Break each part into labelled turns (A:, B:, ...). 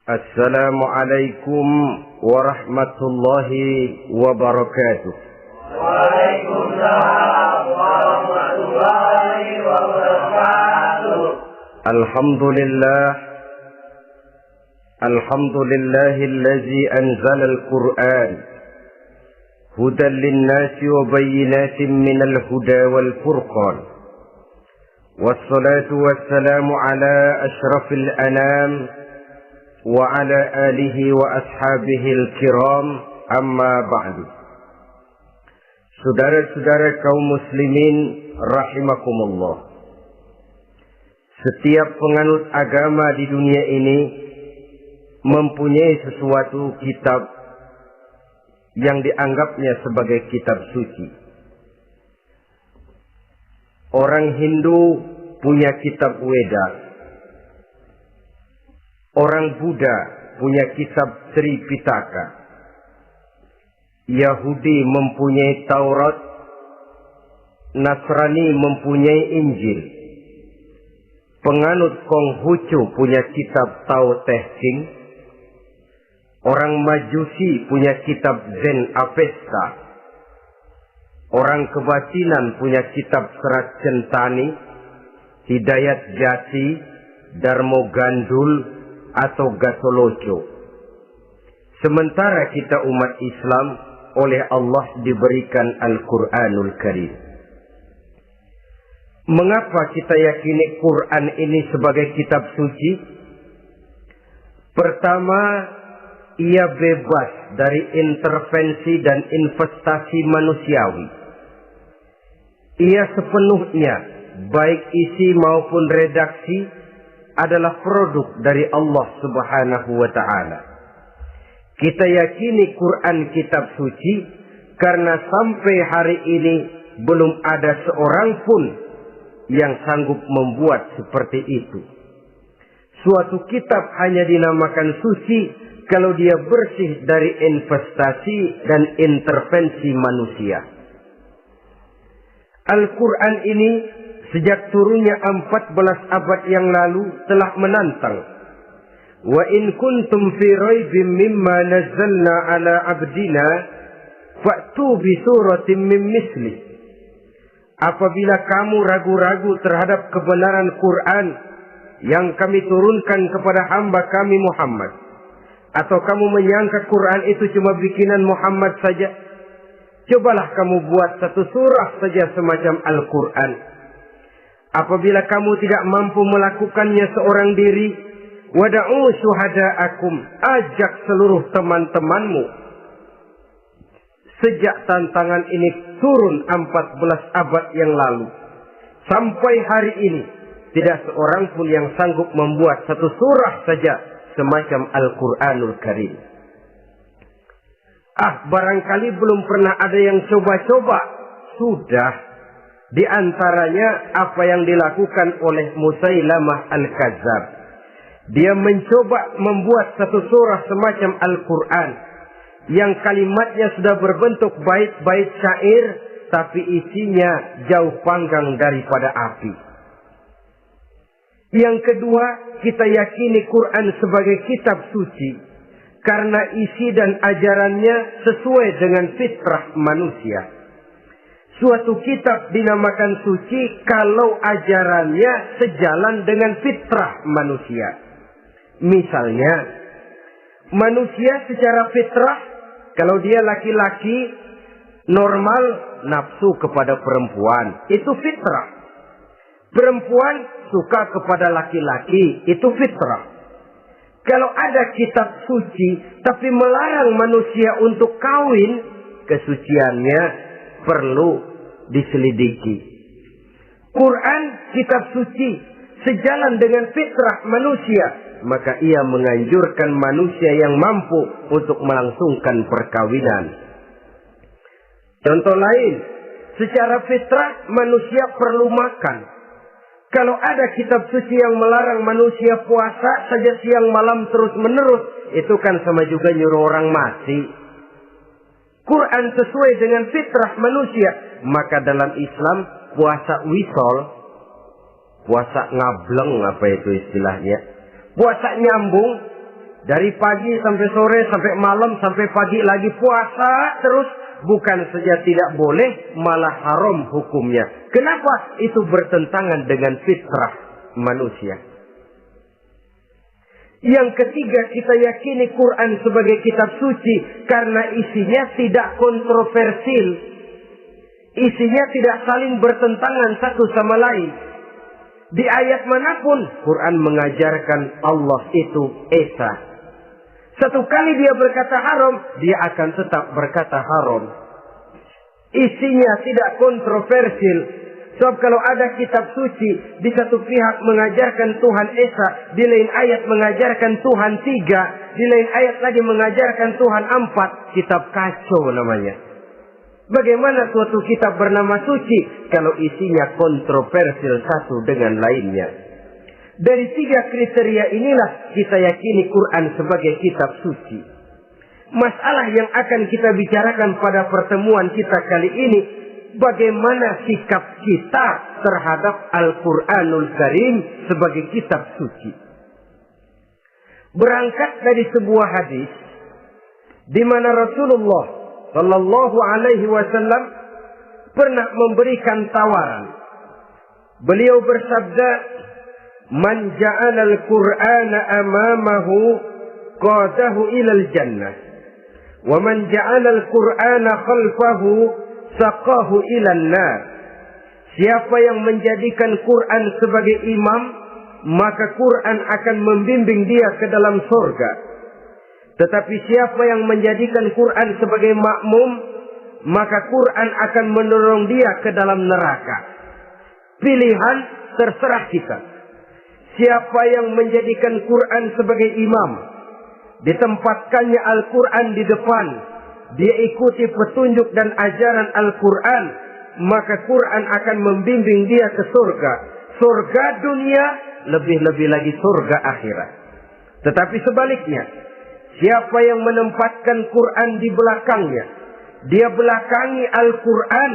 A: Assalamualaikum warahmatullahi wabarakatuh.
B: Waalaikumsalam warahmatullahi wabarakatuh.
A: Alhamdulillahillazi anzala al-Qur'an hudan lin-nasi wa bayyinatin minal huda wal furqan. Wassalatu wassalamu ala asyrafil anam wa ala alihi wa ashabihil kiram, amma ba'du. Saudara-saudara kaum muslimin rahimakumullah. Setiap penganut agama di dunia ini mempunyai sesuatu kitab yang dianggapnya sebagai kitab suci. Orang Hindu punya kitab Weda. Orang Buddha punya kitab Tripitaka. Yahudi mempunyai Taurat. Nasrani mempunyai Injil. Penganut Konghucu punya kitab Tao Te Ching. Orang Majusi punya kitab Zen Avesta. Orang Kebatinan punya kitab Serat Centani, Hidayat Jati, Darmo Gandul, atau Gasoloco. Sementara kita umat Islam oleh Allah diberikan Al-Quranul Karim. Mengapa kita yakini Quran ini sebagai kitab suci? Pertama, ia bebas dari intervensi dan investasi manusiawi. Ia sepenuhnya, baik isi maupun redaksi, adalah produk dari Allah Subhanahu wa ta'ala. Kita yakini Quran kitab suci karena sampai hari ini belum ada seorang pun yang sanggup membuat seperti itu. Suatu kitab hanya dinamakan suci kalau dia bersih dari investasi dan intervensi manusia. Al-Quran ini sejak turunnya 14 abad yang lalu telah menantang. Wa in kuntum fi raibim mimma nazzalna ala abdina fa'tu bi suratin min misli. Apabila kamu ragu-ragu terhadap kebenaran Quran yang kami turunkan kepada hamba kami Muhammad, atau kamu menyangka Quran itu cuma bikinan Muhammad saja, cobalah kamu buat satu surah saja semacam Al-Quran. Apabila kamu tidak mampu melakukannya seorang diri, wada'u syuhada'akum, ajak seluruh teman-temanmu. Sejak tantangan ini turun 14 abad yang lalu, sampai hari ini, tidak seorang pun yang sanggup membuat satu surah saja semacam Al-Quranul Karim. Barangkali belum pernah ada yang coba-coba. Sudah. Di antaranya apa yang dilakukan oleh Musailamah Al-Kadzab. Dia mencoba membuat satu surah semacam Al-Quran yang kalimatnya sudah berbentuk bait-bait syair, tapi isinya jauh panggang daripada api. Yang kedua, kita yakini Quran sebagai kitab suci karena isi dan ajarannya sesuai dengan fitrah manusia. Suatu kitab dinamakan suci kalau ajarannya sejalan dengan fitrah manusia. Misalnya, manusia secara fitrah, kalau dia laki-laki, normal nafsu kepada perempuan, itu fitrah. Perempuan suka kepada laki-laki, itu fitrah. Kalau ada kitab suci, tapi melarang manusia untuk kawin, kesuciannya perlu diselidiki. Quran kitab suci sejalan dengan fitrah manusia, maka ia menganjurkan manusia yang mampu untuk melangsungkan perkawinan. Contoh lain, secara fitrah manusia perlu makan. Kalau ada kitab suci yang melarang manusia puasa saja siang malam terus menerus, itu kan sama juga nyuruh orang mati. Quran sesuai dengan fitrah manusia. Maka dalam Islam puasa wisol, puasa ngableng, apa itu istilahnya, puasa nyambung, Dari pagi sampai sore, sampai malam, sampai pagi lagi puasa terus. Bukan saja tidak boleh, malah haram hukumnya. Kenapa? Itu bertentangan dengan fitrah manusia. Yang ketiga, kita yakini Quran sebagai kitab suci karena isinya tidak kontroversial. Isinya tidak saling bertentangan satu sama lain. Di ayat manapun Quran mengajarkan Allah itu Esa. Satu kali dia berkata haram, dia akan tetap berkata haram. Isinya tidak kontroversial. Sebab kalau ada kitab suci, di satu pihak mengajarkan Tuhan Esa, di lain ayat mengajarkan Tuhan 3, di lain ayat lagi mengajarkan Tuhan 4, kitab kacau namanya. Bagaimana suatu kitab bernama suci kalau isinya kontroversial satu dengan lainnya? Dari 3 kriteria inilah kita yakini Quran sebagai kitab suci. Masalah yang akan kita bicarakan pada pertemuan kita kali ini, bagaimana sikap kita terhadap Al-Quranul Karim sebagai kitab suci. Berangkat dari sebuah hadis di mana Rasulullah Sallallahu Alaihi Wasallam pernah memberikan tawaran. Beliau bersabda, "Man ja'ala al-Qur'ana amamahu qadahu ilal jannah, wa man ja'ala al-Qur'ana khalfahu saqahu ilan nar." Siapa yang menjadikan Quran sebagai imam, maka Quran akan membimbing dia ke dalam surga. Tetapi siapa yang menjadikan Quran sebagai makmum, maka Quran akan mendorong dia ke dalam neraka. Pilihan terserah kita. Siapa yang menjadikan Quran sebagai imam, ditempatkannya Al-Quran di depan, dia ikuti petunjuk dan ajaran Al-Quran, maka Quran akan membimbing dia ke surga. Surga dunia, lebih-lebih lagi surga akhirat. Tetapi sebaliknya, siapa yang menempatkan Quran di belakangnya, dia belakangi Al-Quran,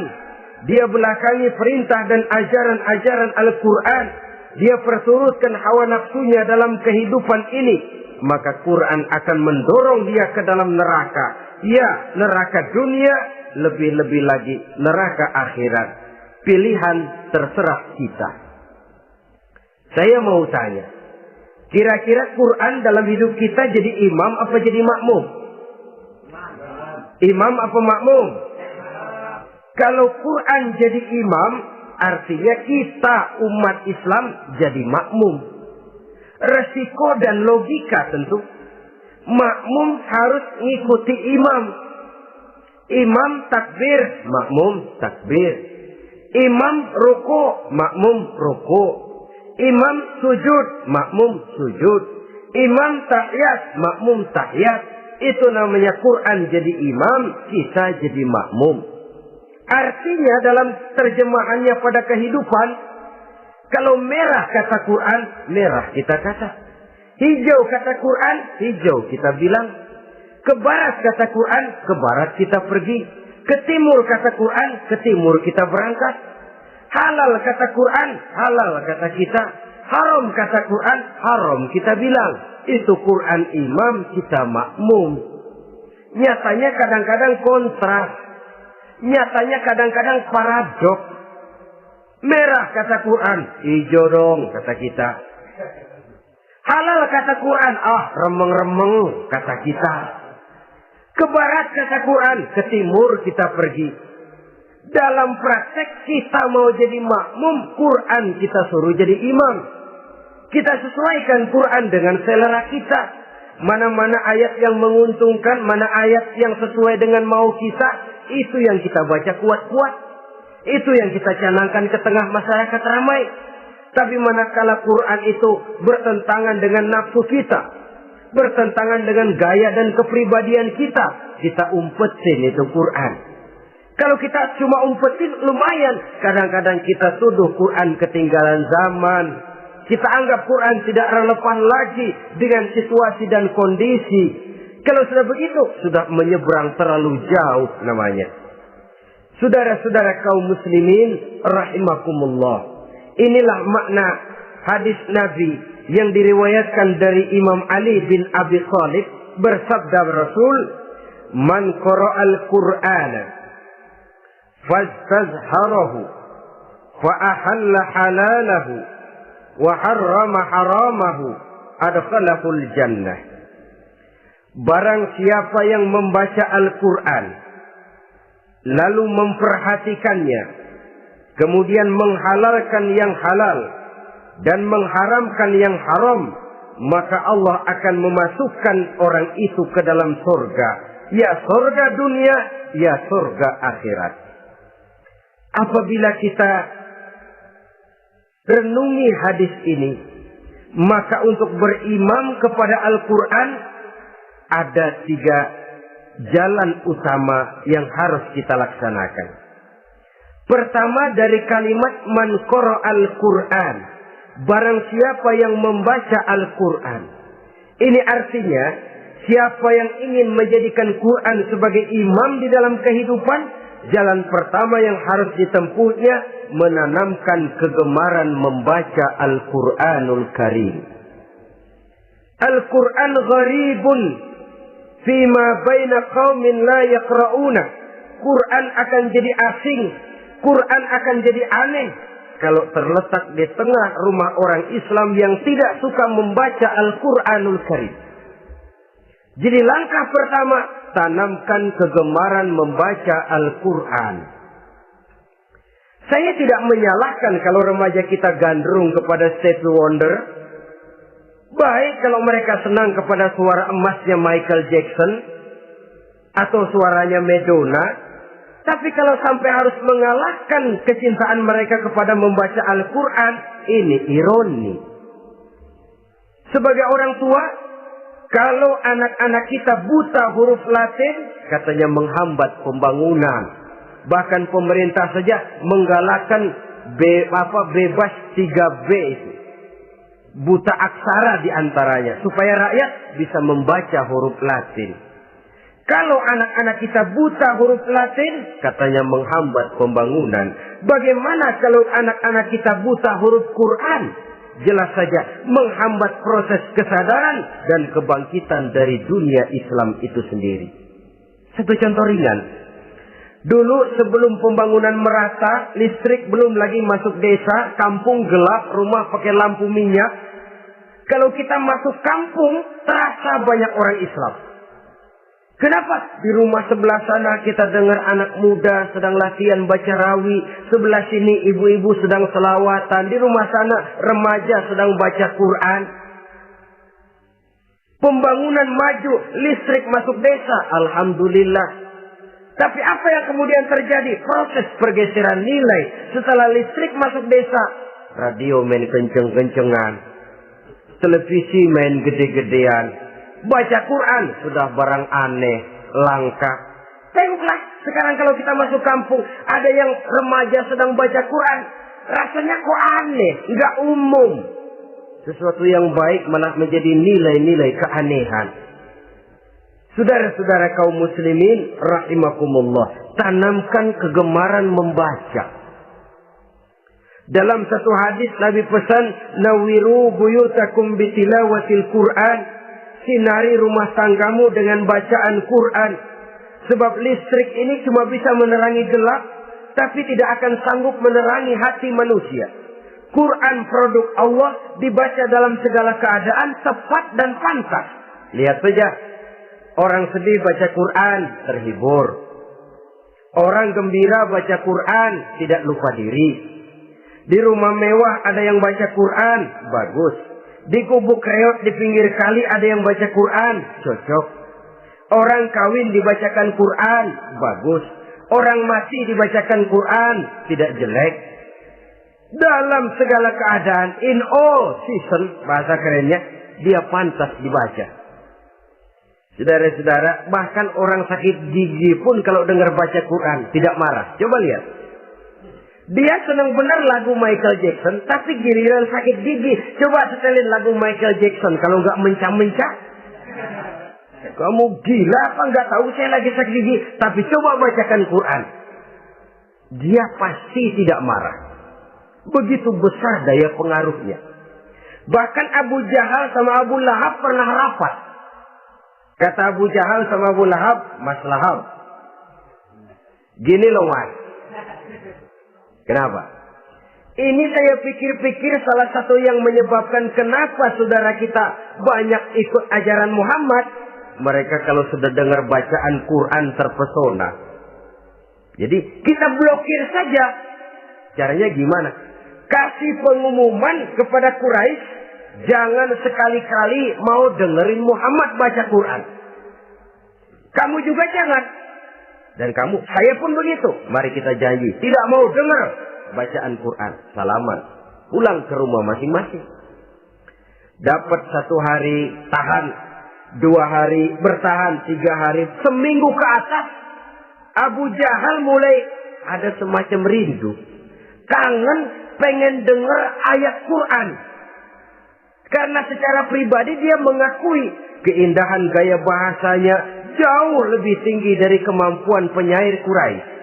A: dia belakangi perintah dan ajaran-ajaran Al-Quran, dia perturutkan hawa nafsunya dalam kehidupan ini, maka Quran akan mendorong dia ke dalam neraka. Ya, neraka dunia, lebih-lebih lagi neraka akhirat. Pilihan terserah kita. Saya mau tanya, kira-kira Quran dalam hidup kita jadi imam apa jadi makmum? Imam apa makmum? Kalau Quran jadi imam, artinya kita umat Islam jadi makmum. Resiko dan logika tentu. Makmum harus ngikuti imam. Imam takbir, makmum takbir. Imam ruku, makmum ruku. Imam sujud, makmum sujud. Imam tahiyat, makmum tahiyat. Itu namanya Quran jadi imam, kita jadi makmum. Artinya dalam terjemahannya pada kehidupan, kalau merah kata Quran, merah kita kata. Hijau kata Quran, hijau kita bilang. Ke barat kata Quran, ke barat kita pergi. Ke timur kata Quran, ke timur kita berangkat. Halal kata Quran, halal kata kita. Haram kata Quran, haram kita bilang. Itu Quran imam, kita makmum. Nyatanya kadang-kadang kontras. Nyatanya kadang-kadang paradok. Merah kata Quran, hijau dong kata kita. Halal kata Quran, remeng-remeng kata kita. Ke barat kata Quran, ke timur kita pergi. Dalam praktek kita mau jadi makmum, Quran kita suruh jadi imam. Kita sesuaikan Quran dengan selera kita. Mana-mana ayat yang menguntungkan, mana ayat yang sesuai dengan mau kita, itu yang kita baca kuat-kuat. Itu yang kita canangkan ke tengah masyarakat ramai. Tapi manakala Quran itu bertentangan dengan nafsu kita, bertentangan dengan gaya dan kepribadian kita, kita umpetin itu Quran. Kalau kita cuma umpetin lumayan, kadang-kadang kita tuduh Quran ketinggalan zaman. Kita anggap Quran tidak relevan lagi dengan situasi dan kondisi. Kalau sudah begitu, sudah menyeberang terlalu jauh namanya. Saudara-saudara kaum muslimin rahimakumullah. Inilah makna hadis Nabi yang diriwayatkan dari Imam Ali bin Abi Thalib, bersabda Rasul, "Man qara'al Qur'ana fastazharahu fa ahalla halalahu wa harrama haramahu adkhalahul jannah." Barang siapa yang membaca Al-Quran lalu memperhatikannya, kemudian menghalalkan yang halal dan mengharamkan yang haram, maka Allah akan memasukkan orang itu ke dalam surga. Ya surga dunia, ya surga akhirat. Apabila kita renungi hadis ini, maka untuk berimam kepada Al-Quran ada 3 jalan utama yang harus kita laksanakan. Pertama, dari kalimat man qara'al Qur'an, barang siapa yang membaca Al-Quran. Ini artinya siapa yang ingin menjadikan Quran sebagai imam di dalam kehidupan, jalan pertama yang harus ditempuhnya menanamkan kegemaran membaca Al-Quranul Karim. Al-Quran gharibun fima baina qaumin la yaqra'una. Quran akan jadi asing, Quran akan jadi aneh kalau terletak di tengah rumah orang Islam yang tidak suka membaca Al-Quranul Karim. Jadi langkah pertama, tanamkan kegemaran membaca Al-Quran. Saya tidak menyalahkan kalau remaja kita gandrung kepada Stevie Wonder. Baik kalau mereka senang kepada suara emasnya Michael Jackson atau suaranya Madonna. Tapi kalau sampai harus mengalahkan kecintaan mereka kepada membaca Al-Quran, ini ironi. Sebagai orang tua, kalau anak-anak kita buta huruf Latin, katanya menghambat pembangunan. Bahkan pemerintah saja menggalakkan bebas 3B itu. Buta aksara diantaranya, supaya rakyat bisa membaca huruf Latin. Kalau anak-anak kita buta huruf Latin, katanya menghambat pembangunan. Bagaimana kalau anak-anak kita buta huruf Quran? Jelas saja menghambat proses kesadaran dan kebangkitan dari dunia Islam itu sendiri. Satu contoh ringan. Dulu sebelum pembangunan merata, listrik belum lagi masuk desa, kampung gelap, rumah pakai lampu minyak. Kalau kita masuk kampung, terasa banyak orang Islam. Kenapa? Di rumah sebelah sana kita dengar anak muda sedang latihan baca rawi. Sebelah sini ibu-ibu sedang selawatan. Di rumah sana remaja sedang baca Quran. Pembangunan maju, listrik masuk desa. Alhamdulillah. Tapi apa yang kemudian terjadi? Proses pergeseran nilai. Setelah listrik masuk desa, radio main kenceng-kencengan. Televisi main gede-gedean. Baca Quran sudah barang aneh, langka. Tengoklah sekarang kalau kita masuk kampung, ada yang remaja sedang baca Quran. Rasanya kok aneh, nggak umum. Sesuatu yang baik malah menjadi nilai-nilai keanehan. Saudara-saudara kaum muslimin rahimakumullah, tanamkan kegemaran membaca. Dalam satu hadis Nabi pesan, nawiru buyutakum bitilawatil Quran. Sinari rumah tanggamu dengan bacaan Quran. Sebab listrik ini cuma bisa menerangi gelap, tapi tidak akan sanggup menerangi hati manusia. Quran produk Allah dibaca dalam segala keadaan, tepat dan pantas. Lihat saja, orang sedih baca Quran, terhibur. Orang gembira baca Quran, tidak lupa diri. Di rumah mewah ada yang baca Quran, bagus. Di gubuk reot di pinggir kali ada yang baca Quran, cocok. Orang kawin dibacakan Quran, bagus. Orang mati dibacakan Quran, tidak jelek. Dalam segala keadaan, in all season, bahasa kerennya, dia pantas dibaca. Saudara-saudara, bahkan orang sakit gigi pun kalau dengar baca Quran, tidak marah. Coba lihat. Dia senang benar lagu Michael Jackson, tapi giliran sakit gigi, coba setelin lagu Michael Jackson. Kalau nggak mencah-mencah, kamu gila apa nggak tahu saya lagi sakit gigi. Tapi coba bacakan Quran, dia pasti tidak marah. Begitu besar daya pengaruhnya. Bahkan Abu Jahal sama Abu Lahab pernah rapat. Kata Abu Jahal sama Abu Lahab, Mas Lahab, gini loh Mas. Kenapa? Ini saya pikir-pikir salah satu yang menyebabkan kenapa saudara kita banyak ikut ajaran Muhammad. Mereka kalau sudah dengar bacaan Quran terpesona. Jadi kita blokir saja. Caranya gimana? Kasih pengumuman kepada Quraisy, jangan sekali-kali mau dengerin Muhammad baca Quran. Kamu juga jangan. Dan kamu, saya pun begitu. Mari kita janji, tidak mau dengar bacaan Quran. Salaman, pulang ke rumah masing-masing. Dapat 1 hari tahan, 2 hari bertahan, 3 hari, seminggu ke atas, Abu Jahal mulai ada semacam rindu, kangen, pengen dengar ayat Quran. Karena secara pribadi dia mengakui keindahan gaya bahasanya jauh lebih tinggi dari kemampuan penyair Quraisy.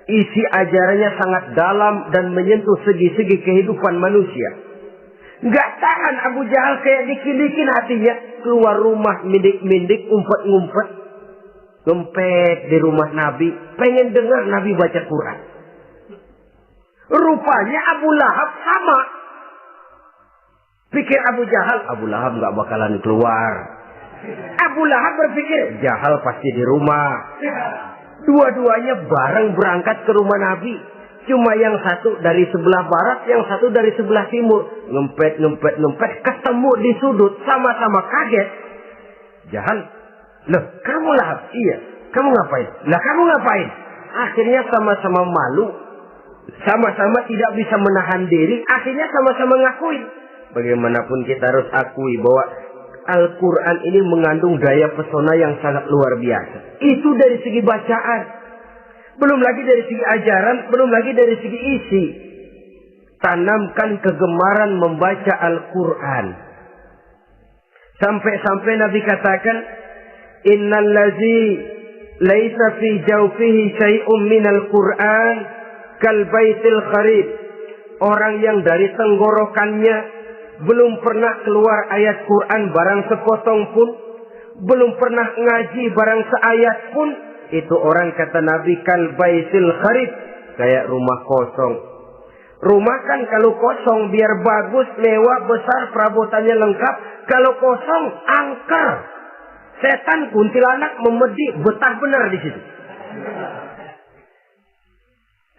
A: Isi ajarannya sangat dalam dan menyentuh segi-segi kehidupan manusia. Nggak tahan Abu Jahal, kayak dikin-dikin hatinya. Keluar rumah mindik-mindik, umpet-ngumpet, ngempet di rumah Nabi, pengen dengar Nabi baca Quran. Rupanya Abu Lahab sama. Pikir Abu Jahal, Abu Lahab nggak bakalan keluar. Abu Lahab berpikir, Jahal pasti di rumah. Dua-duanya bareng berangkat ke rumah Nabi. Cuma yang satu dari sebelah barat, yang satu dari sebelah timur. Ngempet, ketemu di sudut, sama-sama kaget. Jahal, loh kamu Lahab? Iya. Kamu ngapain? Lah kamu ngapain? Akhirnya sama-sama malu. Sama-sama tidak bisa menahan diri. Akhirnya sama-sama ngakuin. Bagaimanapun kita harus akui bahwa Al-Quran ini mengandung daya pesona yang sangat luar biasa. Itu dari segi bacaan. Belum lagi dari segi ajaran. Belum lagi dari segi isi. Tanamkan kegemaran membaca Al-Quran. Sampai-sampai Nabi katakan, Innal ladzi laisa fi jawfihi syai'un minal Quran kal baitil kharib. Orang yang dari tenggorokannya belum pernah keluar ayat Quran barang sepotong pun, belum pernah ngaji barang seayat pun, itu orang kata Nabi kal baitil kharib, kayak rumah kosong. Rumah kan kalau kosong biar bagus, mewah, besar, perabotannya lengkap. Kalau kosong, angker. Setan kuntilanak memedi, betah benar di situ.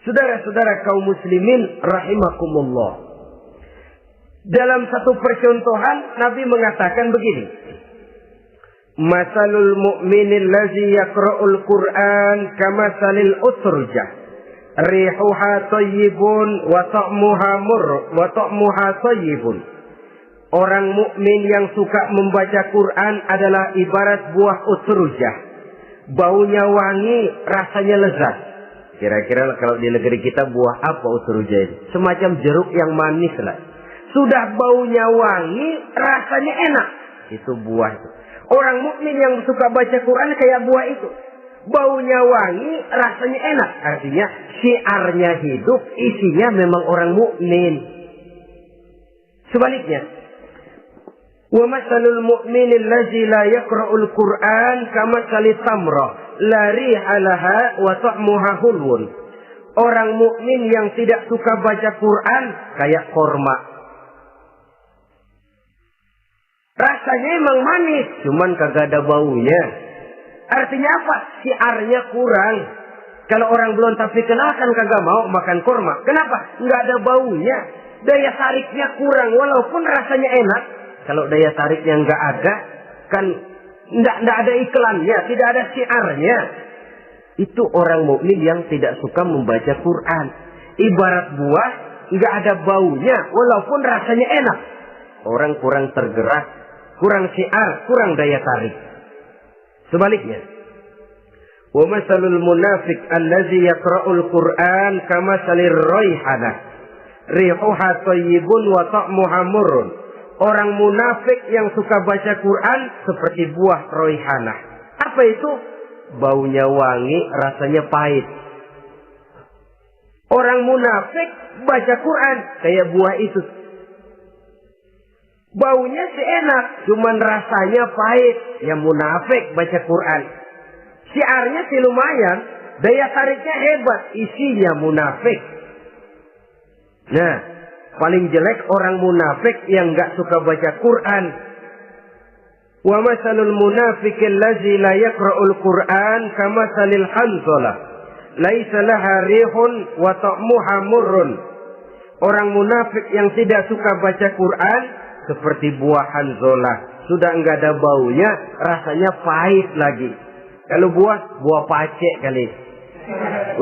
A: Saudara-saudara kaum muslimin rahimakumullah. Dalam satu percontohan Nabi mengatakan begini. Masalul mu'minil ladzi yaqra'ul Qur'an kamasalil utrujah. Rihuha thayyibun wa ta'muha thayyibun. Orang mukmin yang suka membaca Quran adalah ibarat buah utrujah. Baunya wangi, rasanya lezat. Kira-kira kalau di negeri kita buah apa utrujah itu? Semacam jeruk yang manis lah. Sudah baunya wangi, rasanya enak. Itu buah itu. Orang mukmin yang suka baca Quran kayak buah itu. Baunya wangi, rasanya enak. Artinya syiarnya hidup, isinya memang orang mukmin. Sebaliknya, wa masalul mu'minil ladzi la yaqra'ul Qur'an kamasalit tamrah la riha laha wa ta'muha hulwun. Orang mukmin yang tidak suka baca Quran kayak korma. Rasanya emang manis, cuman kagak ada baunya. Artinya apa? Syiarnya kurang. Kalau orang belum tapi kenalkan kagak mau makan kurma. Kenapa? Nggak ada baunya. Daya tariknya kurang, walaupun rasanya enak. Kalau daya tariknya nggak ada, kan nggak ada iklannya, tidak ada syiarnya. Itu orang mukmin yang tidak suka membaca Quran. Ibarat buah, nggak ada baunya, walaupun rasanya enak. Orang kurang tergerak, kurang syiar, kurang daya tarik. Sebaliknya, wa masalul munafiq allazi yaqra'ul Qur'an kamasalir raihanah rihuha thayyibun wa ta'muha murrun. Orang munafik yang suka baca Quran seperti buah raihanah. Apa itu? Baunya wangi, rasanya pahit. Orang munafik baca Quran kayak buah itu. Baunya sih enak, cuman rasanya pahit. Ya munafik baca Quran. Syiarnya sih lumayan, daya tariknya hebat, isinya munafik. Nah, paling jelek orang munafik yang nggak suka baca Quran. Wa masalul munafiqil ladzi la yaqra'ul Qur'an kamasalil hanzalah laisa laha rihun wa ta'muha murrun. Orang munafik yang tidak suka baca Quran seperti buah hanzalah, sudah enggak ada baunya, rasanya pahit lagi. Kalau buah pacek kali.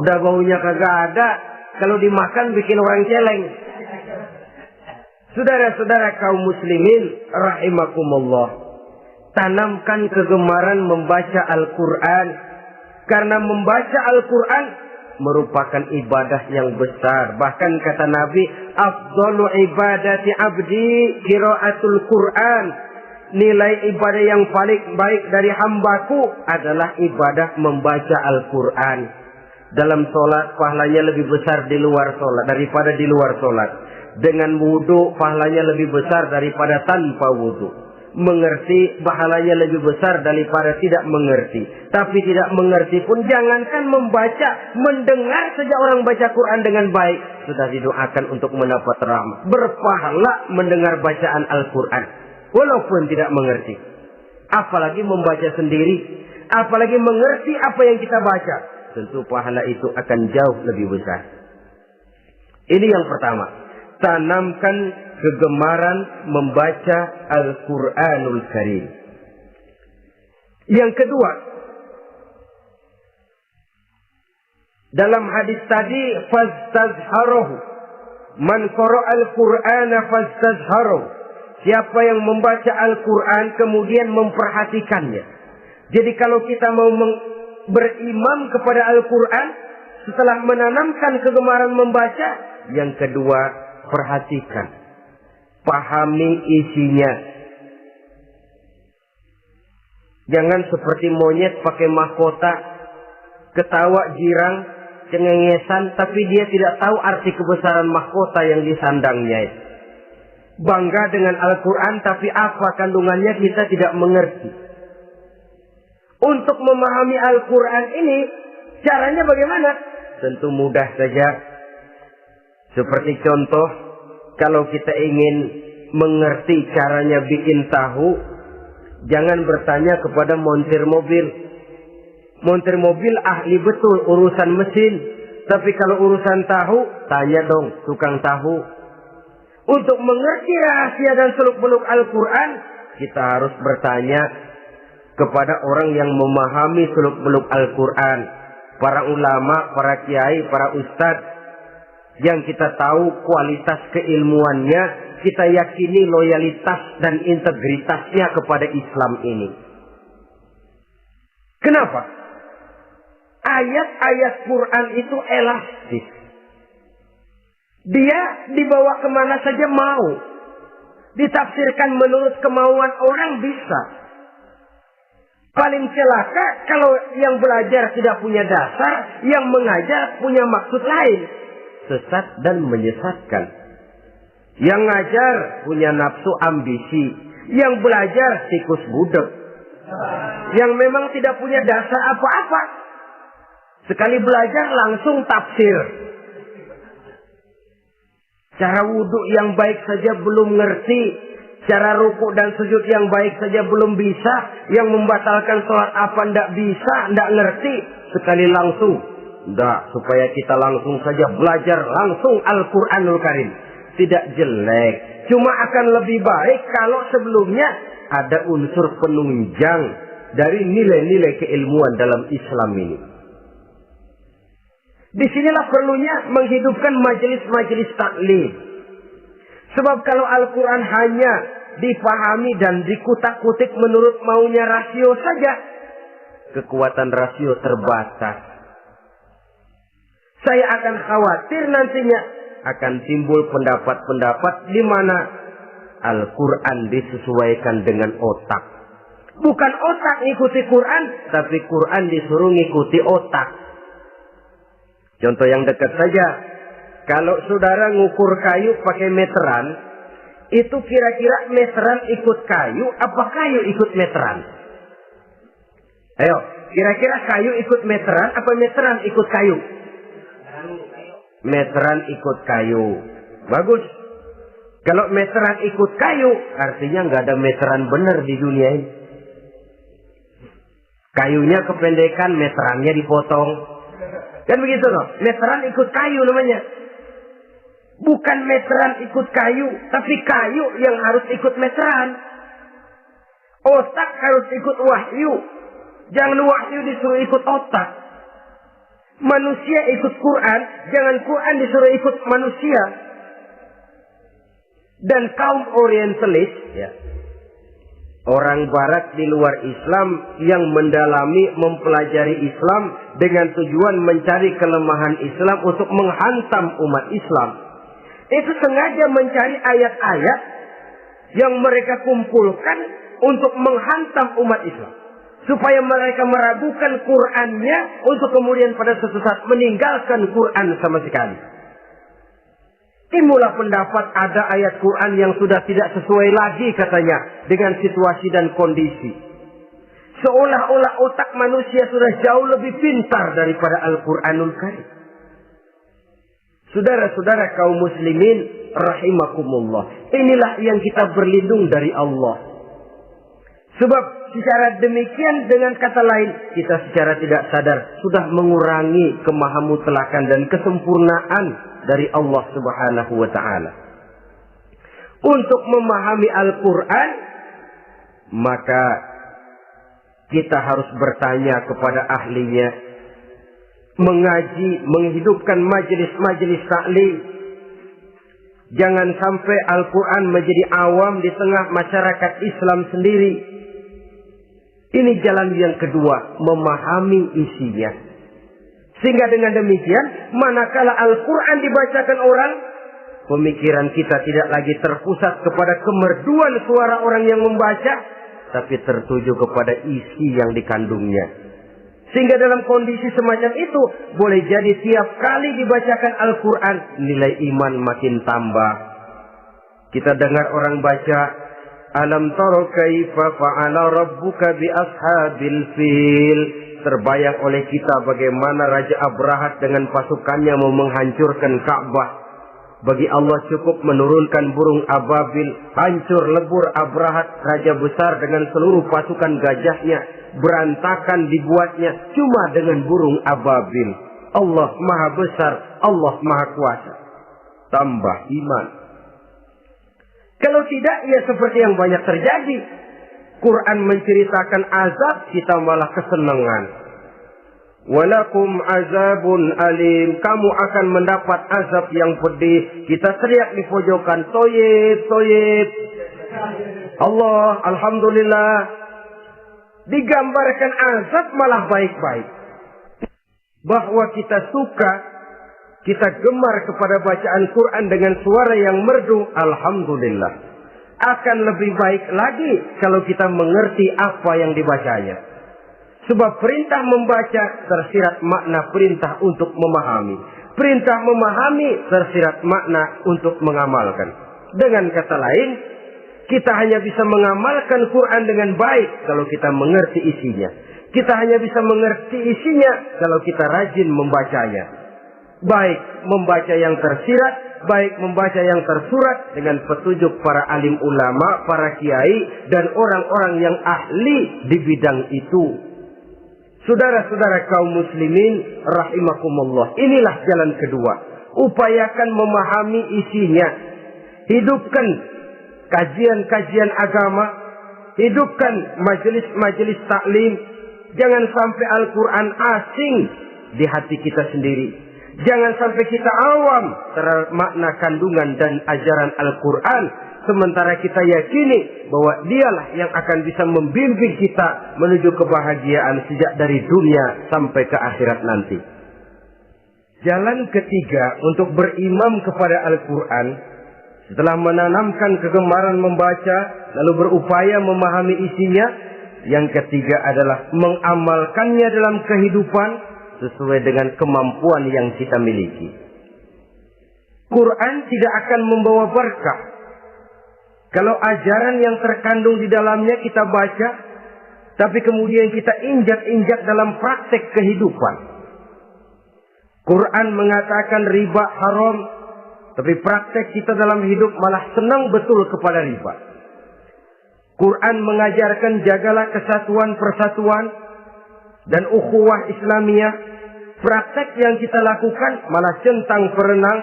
A: Udah baunya kagak ada, kalau dimakan bikin orang celeng. Saudara-saudara kaum muslimin rahimakumullah, tanamkan kegemaran membaca Al-Qur'an, karena membaca Al-Qur'an merupakan ibadah yang besar. Bahkan kata Nabi, afdalu ibadati abdi qiraatul Qur'an. Nilai ibadah yang paling baik dari hambaku adalah ibadah membaca Al-Qur'an. Dalam sholat pahalanya lebih besar di luar sholat daripada di luar sholat. Dengan wudu pahalanya lebih besar daripada tanpa wudu. Mengerti pahalanya lebih besar daripada tidak mengerti. Tapi tidak mengerti pun jangankan membaca, mendengar saja orang baca Quran dengan baik sudah didoakan untuk mendapat rahmat. Berpahala mendengar bacaan Al-Quran walaupun tidak mengerti. Apalagi membaca sendiri, apalagi mengerti apa yang kita baca, tentu pahala itu akan jauh lebih besar. Ini yang pertama, tanamkan kegemaran membaca Al-Quranul Karim. Yang kedua, dalam hadis tadi, fastazharuhu, man qara'al Qur'ana fastazharuhu. Siapa yang membaca Al-Quran kemudian memperhatikannya. Jadi kalau kita mau berimam kepada Al-Quran, setelah menanamkan kegemaran membaca, yang kedua, perhatikan, pahami isinya. Jangan seperti monyet pakai mahkota, ketawa girang, cengengesan, tapi dia tidak tahu arti kebesaran mahkota yang disandangnya itu. Bangga dengan Al-Quran, tapi apa kandungannya kita tidak mengerti. Untuk memahami Al-Quran ini, caranya bagaimana? Tentu mudah saja. Seperti contoh, kalau kita ingin mengerti caranya bikin tahu, jangan bertanya kepada montir mobil. Montir mobil ahli betul urusan mesin. Tapi kalau urusan tahu, tanya dong tukang tahu. Untuk mengerti rahasia dan seluk-beluk Al-Quran, kita harus bertanya kepada orang yang memahami seluk-beluk Al-Quran. Para ulama, para kiai, para ustadz, yang kita tahu kualitas keilmuannya, kita yakini loyalitas dan integritasnya kepada Islam ini. Kenapa? Ayat-ayat Quran itu elastis. Dia dibawa kemana saja mau. Ditafsirkan menurut kemauan orang bisa. Paling celaka kalau yang belajar tidak punya dasar, yang mengajar punya maksud lain. Sesat dan menyesatkan. Yang ngajar punya nafsu ambisi, yang belajar tikus budak, yang memang tidak punya dasar apa-apa. Sekali belajar langsung tafsir. Cara wudhu yang baik saja belum ngerti, cara rukuk dan sujud yang baik saja belum bisa, yang membatalkan sholat apa ndak bisa, ndak ngerti. Sekali langsung. Enggak, supaya kita langsung saja belajar langsung Al-Quranul Karim. Tidak jelek. Cuma akan lebih baik kalau sebelumnya ada unsur penunjang dari nilai-nilai keilmuan dalam Islam ini. Disinilah perlunya menghidupkan majelis-majelis taklim. Sebab kalau Al-Quran hanya dipahami dan dikutak-kutik menurut maunya rasio saja, kekuatan rasio terbatas. Saya akan khawatir nantinya akan timbul pendapat-pendapat di mana Al-Quran disesuaikan dengan otak. Bukan otak ngikuti Quran, tapi Quran disuruh ngikuti otak. Contoh yang dekat saja. Kalau saudara ngukur kayu pakai meteran, itu kira-kira meteran ikut kayu, apa kayu ikut meteran? Ayo, kira-kira kayu ikut meteran, apa meteran ikut kayu? Meteran ikut kayu. Bagus. Kalau meteran ikut kayu, artinya nggak ada meteran benar di dunia ini. Kayunya kependekan, meterannya dipotong. Kan begitu loh. Meteran ikut kayu namanya. Bukan meteran ikut kayu, tapi kayu yang harus ikut meteran. Otak harus ikut wahyu. Jangan wahyu disuruh ikut otak. Manusia ikut Quran, jangan Quran disuruh ikut manusia. Dan kaum orientalis, ya, orang barat di luar Islam yang mendalami, mempelajari Islam dengan tujuan mencari kelemahan Islam untuk menghantam umat Islam. Itu sengaja mencari ayat-ayat yang mereka kumpulkan untuk menghantam umat Islam. Supaya mereka meragukan Qur'annya untuk kemudian pada suatu saat meninggalkan Qur'an sama sekali. Timbullah pendapat ada ayat Quran yang sudah tidak sesuai lagi katanya dengan situasi dan kondisi. Seolah-olah otak manusia sudah jauh lebih pintar daripada Al-Quranul Karim. Saudara-saudara kaum muslimin rahimakumullah. Inilah yang kita berlindung dari Allah. Sebab secara demikian dengan kata lain kita secara tidak sadar sudah mengurangi kemahamutlakan dan kesempurnaan dari Allah Subhanahu wa ta'ala. Untuk memahami Al-Quran, maka kita harus bertanya kepada ahlinya, mengaji, menghidupkan majelis-majelis taklim. Jangan sampai Al-Quran menjadi awam di tengah masyarakat Islam sendiri. Ini jalan yang kedua, memahami isinya. Sehingga dengan demikian, manakala Al-Quran dibacakan orang, pemikiran kita tidak lagi terpusat kepada kemerduan suara orang yang membaca, tapi tertuju kepada isi yang dikandungnya. Sehingga dalam kondisi semacam itu, boleh jadi tiap kali dibacakan Al-Quran, nilai iman makin tambah. Kita dengar orang baca, Alam tara kaifa fa'ala rabbuka bi ashabil fil. Terbayang oleh kita bagaimana Raja Abrahat dengan pasukannya mau menghancurkan Ka'bah. Bagi Allah cukup menurunkan burung ababil, hancur lebur Abrahat raja besar dengan seluruh pasukan gajahnya, berantakan dibuatnya cuma dengan burung ababil. Allah Maha Besar, Allah Maha Kuasa. Tambah iman. Kalau tidak, ya seperti yang banyak terjadi. Quran menceritakan azab, kita malah kesenangan. Walakum azabun alim. Kamu akan mendapat azab yang pedih. Kita teriak di pojokan, toyib, toyib. Allah, alhamdulillah. Digambarkan azab malah baik-baik. Bahwa kita suka, kita gemar kepada bacaan Quran dengan suara yang merdu, alhamdulillah. Akan lebih baik lagi kalau kita mengerti apa yang dibacanya. Sebab perintah membaca tersirat makna perintah untuk memahami. Perintah memahami tersirat makna untuk mengamalkan. Dengan kata lain, kita hanya bisa mengamalkan Quran dengan baik kalau kita mengerti isinya. Kita hanya bisa mengerti isinya kalau kita rajin membacanya. Baik membaca yang tersirat, baik membaca yang tersurat dengan petunjuk para alim ulama, para kiai, dan orang-orang yang ahli di bidang itu. Saudara-saudara kaum muslimin rahimakumullah, inilah jalan kedua. Upayakan memahami isinya. Hidupkan kajian-kajian agama, hidupkan majelis-majelis taklim. Jangan sampai Al-Quran asing di hati kita sendiri. Jangan sampai kita awam terhadap makna kandungan dan ajaran Al-Quran. Sementara kita yakini bahwa dialah yang akan bisa membimbing kita menuju kebahagiaan sejak dari dunia sampai ke akhirat nanti. Jalan ketiga untuk berimam kepada Al-Quran, setelah menanamkan kegemaran membaca, lalu berupaya memahami isinya, yang ketiga adalah mengamalkannya dalam kehidupan sesuai dengan kemampuan yang kita miliki. Quran tidak akan membawa berkah Kalau ajaran yang terkandung di dalamnya kita baca, tapi kemudian kita injak-injak dalam praktek kehidupan. Quran mengatakan riba haram, tapi praktek kita dalam hidup malah senang betul kepada riba. Quran mengajarkan jagalah kesatuan persatuan dan ukhuwah Islamiyah. Praktek yang kita lakukan malah centang perenang,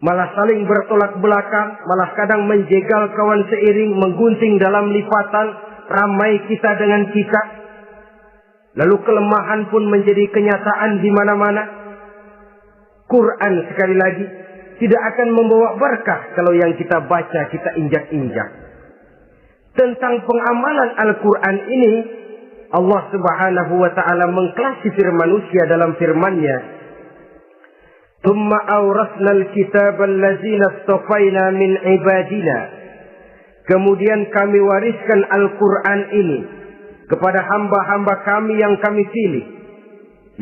A: malah saling bertolak belakang, malah kadang menjegal kawan seiring, menggunting dalam lipatan, ramai kita dengan kita. Lalu kelemahan pun menjadi kenyataan di mana-mana. Quran sekali lagi tidak akan membawa berkah kalau yang kita baca kita injak-injak. Tentang pengamalan Al-Quran ini, Allah Subhanahu wa ta'ala mengklasifikasi manusia dalam firman-Nya. Tsumma awrasna al-kitaba allazina istafaina min ibadina. Kemudian kami wariskan Al-Quran ini kepada hamba-hamba kami yang kami pilih.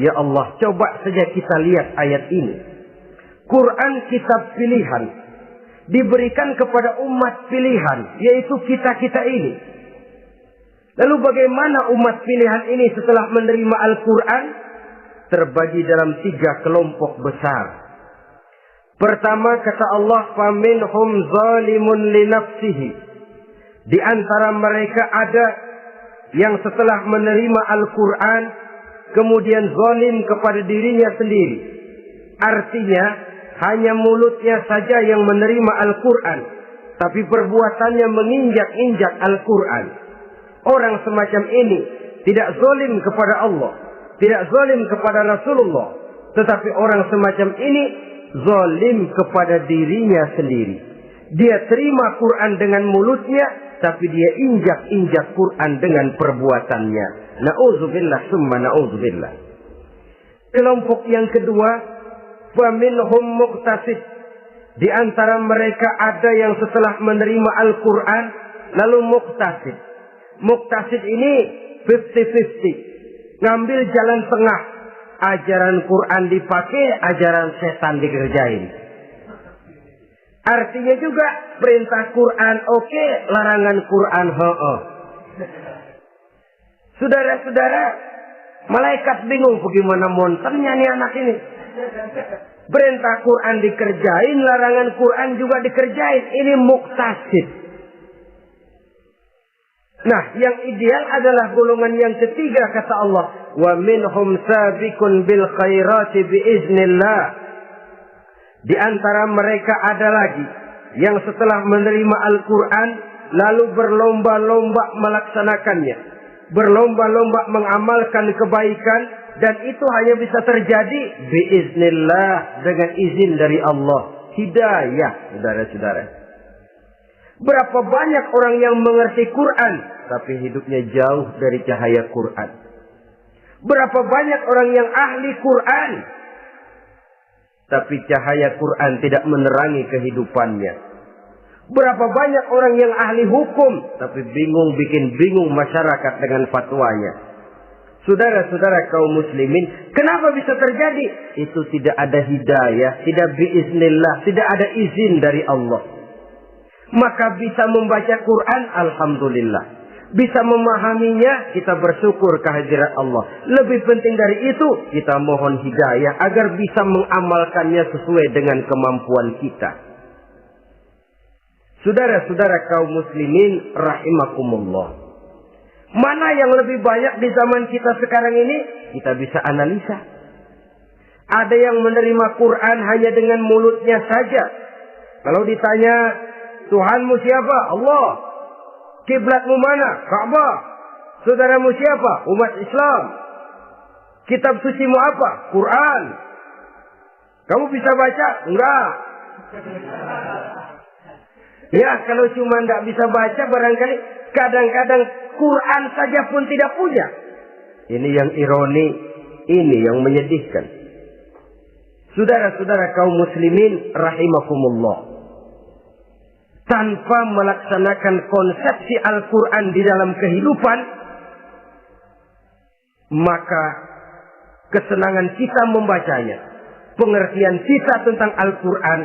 A: Ya Allah, coba saja kita lihat ayat ini. Quran kitab pilihan, diberikan kepada umat pilihan, yaitu kita-kita ini. Lalu bagaimana umat pilihan ini setelah menerima Al-Quran? Terbagi dalam 3 kelompok besar. Pertama, kata Allah, faminhum zalimun li nafsihi. Di antara mereka ada yang setelah menerima Al-Quran kemudian zalim kepada dirinya sendiri. Artinya hanya mulutnya saja yang menerima Al-Quran, tapi perbuatannya menginjak-injak Al-Quran. Orang semacam ini tidak zalim kepada Allah, tidak zalim kepada Rasulullah, tetapi orang semacam ini zalim kepada dirinya sendiri. Dia terima Quran dengan mulutnya, tapi dia injak-injak Quran dengan perbuatannya. Na'udzubillah summa na'udzubillah. Kelompok yang kedua, faminhum muqtasid. Di antara mereka ada yang setelah menerima Al-Quran lalu muqtasid. Muqtasid ini 50-50. Ngambil jalan tengah. Ajaran Quran dipakai, ajaran setan dikerjain. Artinya juga perintah Quran oke, larangan Quran ho-oh. Saudara-saudara, malaikat bingung bagaimana monternya nih anak ini. Perintah Quran dikerjain, larangan Quran juga dikerjain. Ini muqtasid. Nah, yang ideal adalah golongan yang ketiga, kata Allah, wa minhum sabiqun bil khairati biiznillah. Di antara mereka ada lagi yang setelah menerima Al-Quran lalu berlomba-lomba melaksanakannya, berlomba-lomba mengamalkan kebaikan, dan itu hanya bisa terjadi biiznillah, dengan izin dari Allah. Hidayah, saudara-saudara. Berapa banyak orang yang mengerti Quran tapi hidupnya jauh dari cahaya Quran. Berapa banyak orang yang ahli Quran tapi cahaya Quran tidak menerangi kehidupannya. Berapa banyak orang yang ahli hukum tapi bikin bingung masyarakat dengan fatwanya. Saudara-saudara kaum muslimin, kenapa bisa terjadi? Itu tidak ada hidayah, tidak biiznillah, tidak ada izin dari Allah. Maka bisa membaca Quran, alhamdulillah. Bisa memahaminya, kita bersyukur kehadirat Allah. Lebih penting dari itu, kita mohon hidayah agar bisa mengamalkannya sesuai dengan kemampuan kita. Saudara-saudara kaum muslimin rahimakumullah. Mana yang lebih banyak di zaman kita sekarang ini? Kita bisa analisa. Ada yang menerima Quran hanya dengan mulutnya saja. Kalau ditanya, Tuhanmu siapa? Allah. Kiblatmu mana? Ka'bah. Saudaramu siapa? Umat Islam. Kitab sucimu apa? Quran. Kamu bisa baca? Enggak. Ya, kalau cuma enggak bisa baca, barangkali kadang-kadang Quran saja pun tidak punya. Ini yang ironi, ini yang menyedihkan. Saudara-saudara kaum muslimin rahimakumullah. Tanpa melaksanakan konsepsi Al-Quran di dalam kehidupan, maka kesenangan kita membacanya, pengertian kita tentang Al-Quran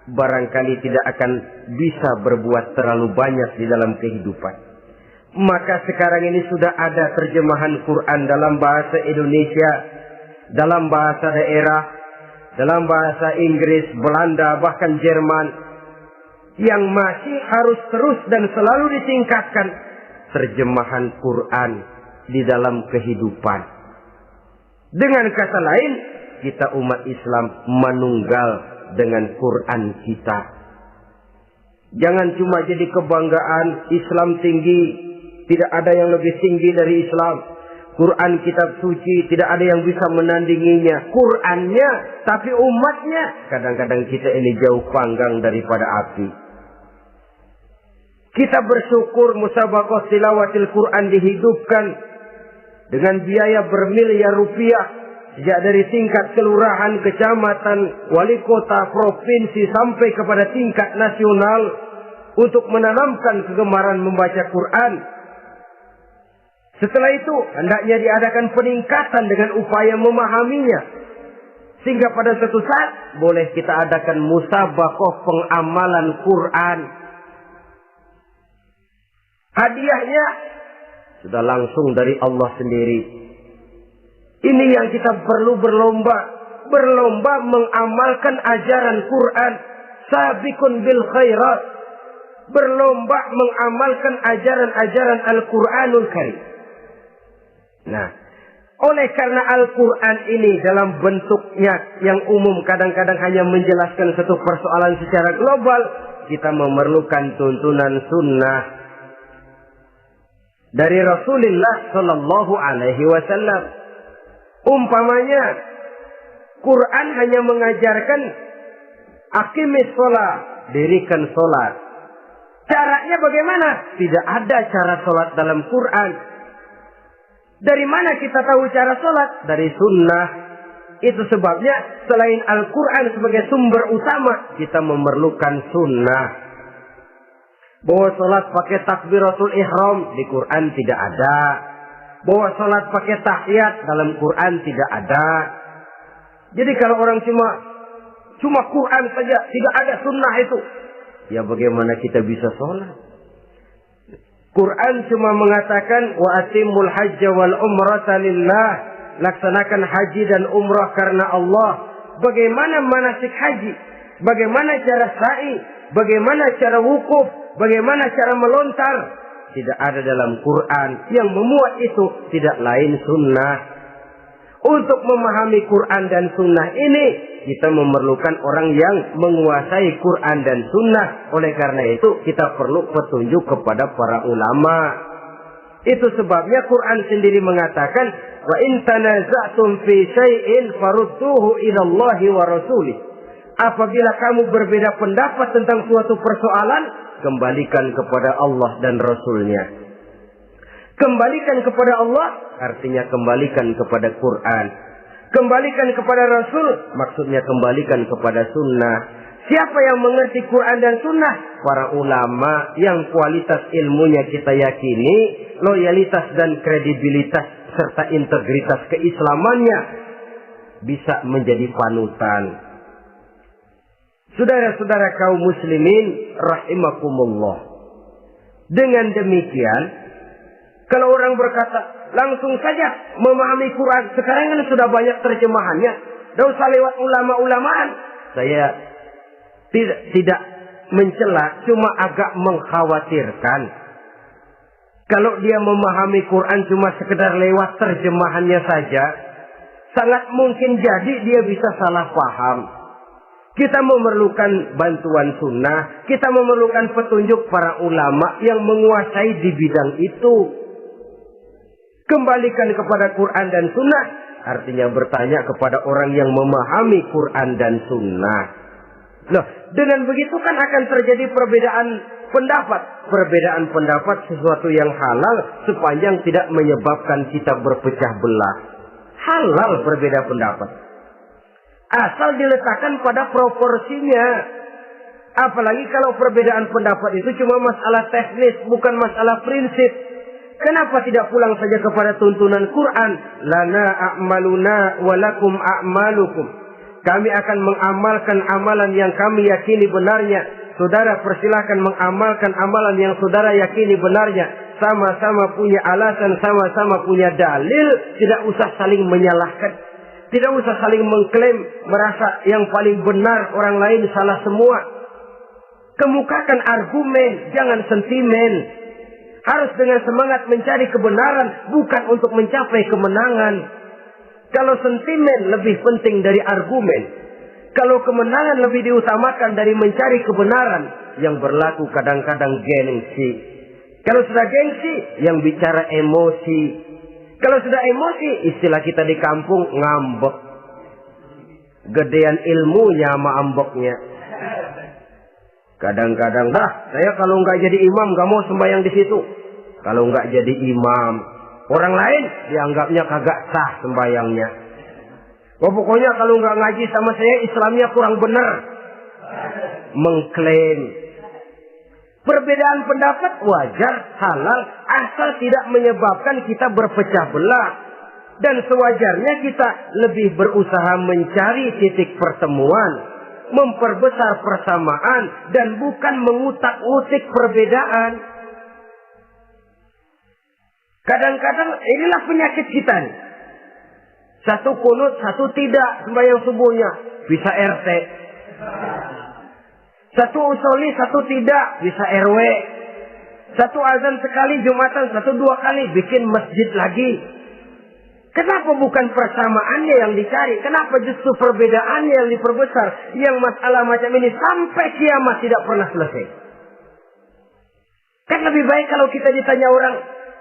A: barangkali tidak akan bisa berbuat terlalu banyak di dalam kehidupan. Maka sekarang ini sudah ada terjemahan Quran dalam bahasa Indonesia, dalam bahasa daerah, dalam bahasa Inggris, Belanda, bahkan Jerman, yang masih harus terus dan selalu ditingkatkan terjemahan Quran di dalam kehidupan. Dengan kata lain, kita umat Islam menunggal dengan Quran kita. Jangan cuma jadi kebanggaan Islam tinggi, tidak ada yang lebih tinggi dari Islam. Quran kitab suci, tidak ada yang bisa menandinginya. Qurannya, tapi umatnya, kadang-kadang kita ini jauh panggang daripada api. Kita bersyukur musabaqah tilawatil Quran dihidupkan dengan biaya bermiliar rupiah. Sejak dari tingkat kelurahan, kecamatan, wali kota, provinsi, sampai kepada tingkat nasional. Untuk menanamkan kegemaran membaca Quran. Setelah itu, hendaknya diadakan peningkatan dengan upaya memahaminya. Sehingga pada suatu saat, boleh kita adakan musabaqah pengamalan Quran. Hadiahnya sudah langsung dari Allah sendiri. Ini yang kita perlu berlomba. Berlomba mengamalkan ajaran Quran. Sabiqun bil khairat. Berlomba mengamalkan ajaran-ajaran Al-Quranul Karim. Nah, oleh karena Al-Quran ini dalam bentuknya yang umum kadang-kadang hanya menjelaskan satu persoalan secara global, kita memerlukan tuntunan sunnah dari Rasulullah Sallallahu Alaihi Wasallam. Umpamanya, Quran hanya mengajarkan aqimis sholat, dirikan sholat. Caranya bagaimana? Tidak ada cara sholat dalam Quran. Dari mana kita tahu cara sholat? Dari sunnah. Itu sebabnya selain Al-Quran sebagai sumber utama, kita memerlukan sunnah. Bahwa sholat pakai takbiratul ihram di Quran tidak ada. Bahwa sholat pakai tahiyat dalam Quran tidak ada. Jadi kalau orang cuma Quran saja, tidak ada sunnah itu, ya bagaimana kita bisa sholat? Quran cuma mengatakan wa atimul hajja wal umrata lillah, laksanakan haji dan umrah karena Allah. Bagaimana manasik haji? Bagaimana cara sa'i? Bagaimana cara wukuf? Bagaimana cara melontar? Tidak ada dalam Quran. Yang memuat itu tidak lain sunnah. Untuk memahami Quran dan sunnah ini, kita memerlukan orang yang menguasai Quran dan sunnah. Oleh karena itu, kita perlu petunjuk kepada para ulama. Itu sebabnya Quran sendiri mengatakan, wa in tanaza'tum fi syai'in farudduhu ila Allah wa rasulih. Apabila kamu berbeda pendapat tentang suatu persoalan, kembalikan kepada Allah dan Rasulnya. Kembalikan kepada Allah artinya kembalikan kepada Quran. Kembalikan kepada Rasul maksudnya kembalikan kepada sunnah. Siapa yang mengerti Quran dan sunnah? Para ulama yang kualitas ilmunya kita yakini, loyalitas dan kredibilitas serta integritas keislamannya bisa menjadi panutan. Saudara-saudara kaum muslimin rahimakumullah. Dengan demikian, kalau orang berkata, langsung saja memahami Quran. Sekarang kan sudah banyak terjemahannya. Tidak usah lewat ulama-ulamaan. Saya tidak mencela, cuma agak mengkhawatirkan. Kalau dia memahami Quran cuma sekedar lewat terjemahannya saja, sangat mungkin jadi dia bisa salah paham. Kita memerlukan bantuan sunnah. Kita memerlukan petunjuk para ulama yang menguasai di bidang itu. Kembalikan kepada Quran dan sunnah. Artinya bertanya kepada orang yang memahami Quran dan sunnah. Loh, dengan begitu kan akan terjadi perbedaan pendapat. Perbedaan pendapat sesuatu yang halal sepanjang tidak menyebabkan kita berpecah belah. Halal berbeda pendapat. Asal diletakkan pada proporsinya. Apalagi kalau perbedaan pendapat itu cuma masalah teknis, bukan masalah prinsip. Kenapa tidak pulang saja kepada tuntunan Quran? Lana a'maluna walakum a'malukum. Kami akan mengamalkan amalan yang kami yakini benarnya. Saudara persilahkan mengamalkan amalan yang saudara yakini benarnya. Sama-sama punya alasan, sama-sama punya dalil. Tidak usah saling menyalahkan. Tidak usah saling mengklaim, merasa yang paling benar, orang lain salah semua. Kemukakan argumen, jangan sentimen. Harus dengan semangat mencari kebenaran, bukan untuk mencapai kemenangan. Kalau sentimen lebih penting dari argumen. Kalau kemenangan lebih diutamakan dari mencari kebenaran, yang berlaku kadang-kadang gengsi. Kalau sudah gengsi, yang bicara emosi. Kalau sudah emosi, istilah kita di kampung, ngambek. Gedean ilmunya sama ambeknya. Kadang-kadang, saya kalau nggak jadi imam, nggak mau sembahyang di situ. Kalau nggak jadi imam, orang lain dianggapnya kagak sah sembahyangnya. Pokoknya kalau nggak ngaji sama saya, Islamnya kurang benar. Mengklaim. Perbedaan pendapat wajar, halal, asal tidak menyebabkan kita berpecah belah. Dan sewajarnya kita lebih berusaha mencari titik pertemuan, memperbesar persamaan, dan bukan mengutak-utik perbedaan. Kadang-kadang inilah penyakit kita nih. Satu kunut, satu tidak sembahyang subuhnya. Bisa RT. Satu usoli, satu tidak. Bisa RW. Satu azan sekali Jumatan, satu dua kali. Bikin masjid lagi. Kenapa bukan persamaannya yang dicari? Kenapa justru perbedaannya yang diperbesar? Yang masalah macam ini sampai kiamat tidak pernah selesai. Kan lebih baik kalau kita ditanya orang,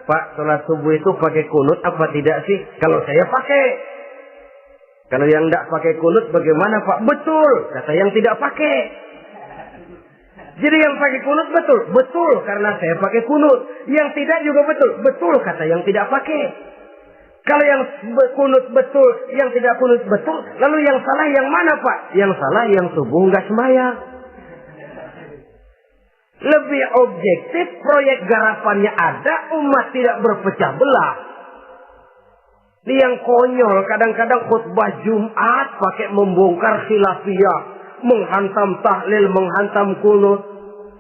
A: Pak, sholat subuh itu pakai kunut apa tidak sih? Kalau saya pakai. Kalau yang tidak pakai kunut bagaimana Pak? Betul, kata yang tidak pakai. Jadi yang pakai kunut betul. Betul, karena saya pakai kunut. Yang tidak juga betul. Betul, kata yang tidak pakai. Kalau yang kunut betul, yang tidak kunut betul, lalu yang salah yang mana Pak? Yang salah yang subuh nggak sembahyang. Lebih objektif, proyek garapannya ada, umat tidak berpecah belah. Ini yang konyol, kadang-kadang khutbah Jumat pakai membongkar khilafiyah, menghantam tahlil, menghantam kunut.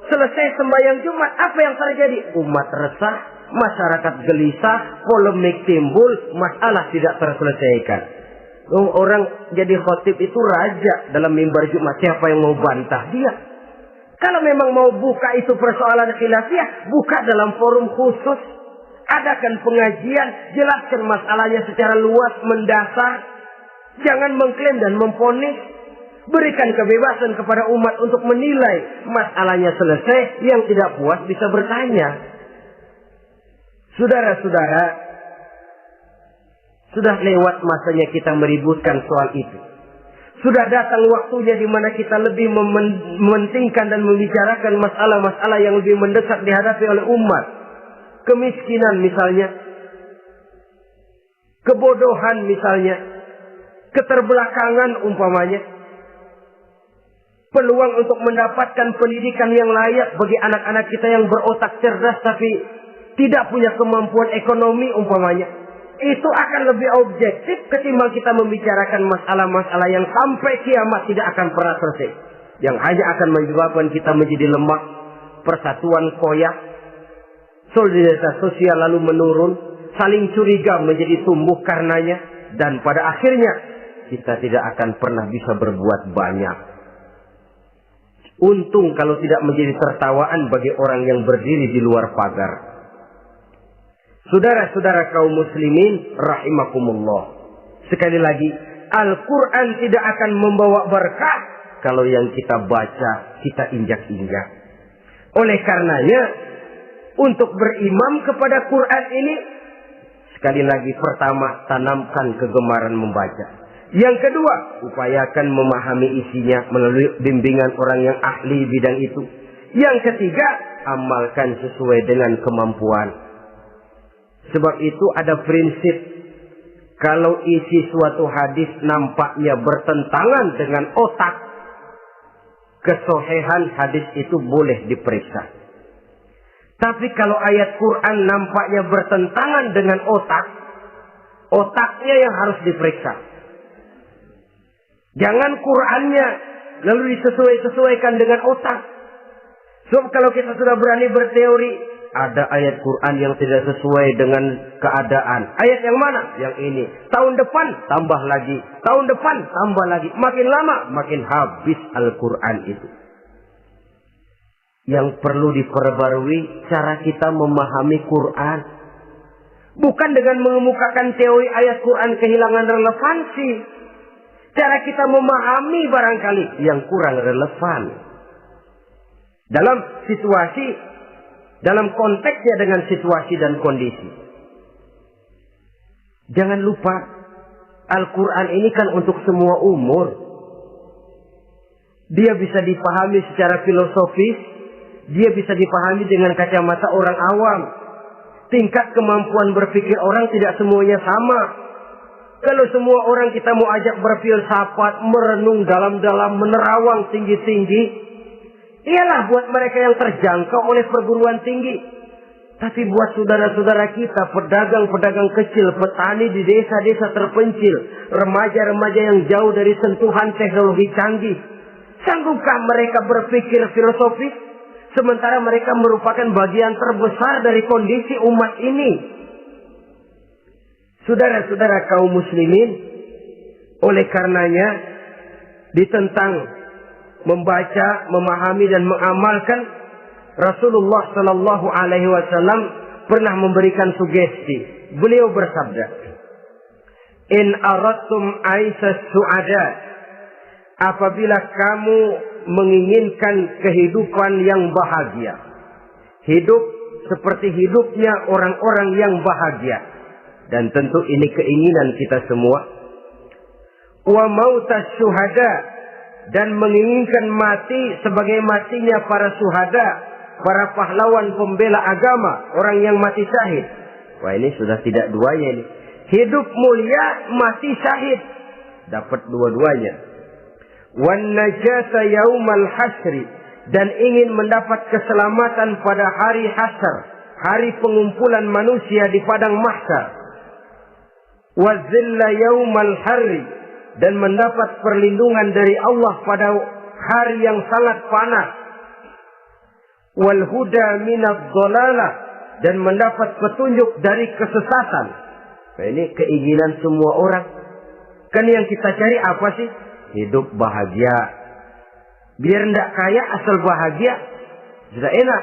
A: Selesai sembahyang Jumat, apa yang terjadi? Umat resah, masyarakat gelisah, polemik timbul, masalah tidak terselesaikan. Orang jadi khotib itu raja dalam mimbar Jumat, siapa yang mau bantah dia? Kalau memang mau buka itu persoalan khilafiyah, buka dalam forum khusus. Adakan pengajian, jelaskan masalahnya secara luas, mendasar. Jangan mengklaim dan memponis. Berikan kebebasan kepada umat untuk menilai. Masalahnya selesai, yang tidak puas bisa bertanya. Saudara-saudara, sudah lewat masanya kita meributkan soal itu. Sudah datang waktunya di mana kita lebih mementingkan dan membicarakan masalah-masalah yang lebih mendesak dihadapi oleh umat. Kemiskinan misalnya, kebodohan misalnya, keterbelakangan umpamanya, peluang untuk mendapatkan pendidikan yang layak bagi anak-anak kita yang berotak cerdas tapi tidak punya kemampuan ekonomi umpamanya. Itu akan lebih objektif ketimbang kita membicarakan masalah-masalah yang sampai kiamat tidak akan pernah selesai. Yang hanya akan menyebabkan kita menjadi lemah, persatuan koyak, solidaritas sosial lalu menurun, saling curiga menjadi tumbuh karenanya, dan pada akhirnya kita tidak akan pernah bisa berbuat banyak. Untung kalau tidak menjadi tertawaan bagi orang yang berdiri di luar pagar. Saudara-saudara kaum muslimin rahimakumullah. Sekali lagi, Al-Quran tidak akan membawa berkah kalau yang kita baca, kita injak-injak. Oleh karenanya, untuk berimam kepada Quran ini, sekali lagi pertama, tanamkan kegemaran membaca. Yang kedua, upayakan memahami isinya melalui bimbingan orang yang ahli bidang itu. Yang ketiga, amalkan sesuai dengan kemampuan. Sebab itu ada prinsip, kalau isi suatu hadis nampaknya bertentangan dengan otak, kesohihan hadis itu boleh diperiksa. Tapi kalau ayat Quran nampaknya bertentangan dengan otak, otaknya yang harus diperiksa. Jangan Qur'annya lalu disesuaikan dengan otak. Sebab kalau kita sudah berani berteori, ada ayat Quran yang tidak sesuai dengan keadaan. Ayat yang mana? Yang ini. Tahun depan tambah lagi. Tahun depan tambah lagi. Makin lama makin habis Al-Quran itu. Yang perlu diperbarui cara kita memahami Quran. Bukan dengan mengemukakan teori ayat Quran kehilangan relevansi. Cara kita memahami barangkali yang kurang relevan. Dalam situasi, dalam konteksnya dengan situasi dan kondisi. Jangan lupa, Al-Quran ini kan untuk semua umur. Dia bisa dipahami secara filosofis, dia bisa dipahami dengan kacamata orang awam. Tingkat kemampuan berpikir orang tidak semuanya sama. Kalau semua orang kita mau ajak berfilsafat, merenung dalam-dalam, menerawang tinggi-tinggi, ialah buat mereka yang terjangkau oleh perguruan tinggi. Tapi buat saudara-saudara kita, pedagang-pedagang kecil, petani di desa-desa terpencil, remaja-remaja yang jauh dari sentuhan teknologi canggih, sanggupkah mereka berpikir filosofis? Sementara mereka merupakan bagian terbesar dari kondisi umat ini. Saudara-saudara kaum muslimin, oleh karenanya ditentang membaca, memahami dan mengamalkan, Rasulullah Sallallahu Alaihi Wasallam pernah memberikan sugesti. Beliau bersabda, "In aradtum aisas su'ada," apabila kamu menginginkan kehidupan yang bahagia, hidup seperti hidupnya orang-orang yang bahagia. Dan tentu ini keinginan kita semua. Wa mautas syuhada, dan menginginkan mati sebagai matinya para syuhada, para pahlawan pembela agama, orang yang mati syahid. Wah, ini sudah tidak duanya ini. Hidup mulia, mati syahid. Dapat dua-duanya. Wan najasa yaumal hasri, dan ingin mendapat keselamatan pada hari hasyr, hari pengumpulan manusia di padang mahsyar. Wazilla yaumal harri, dan mendapat perlindungan dari Allah pada hari yang sangat panas. Wal huda minadh dhalalah, dan mendapat petunjuk dari kesesatan. Nah, ini keinginan semua orang. Kan yang kita cari apa sih? Hidup bahagia. Biar ndak kaya asal bahagia, sudah enak.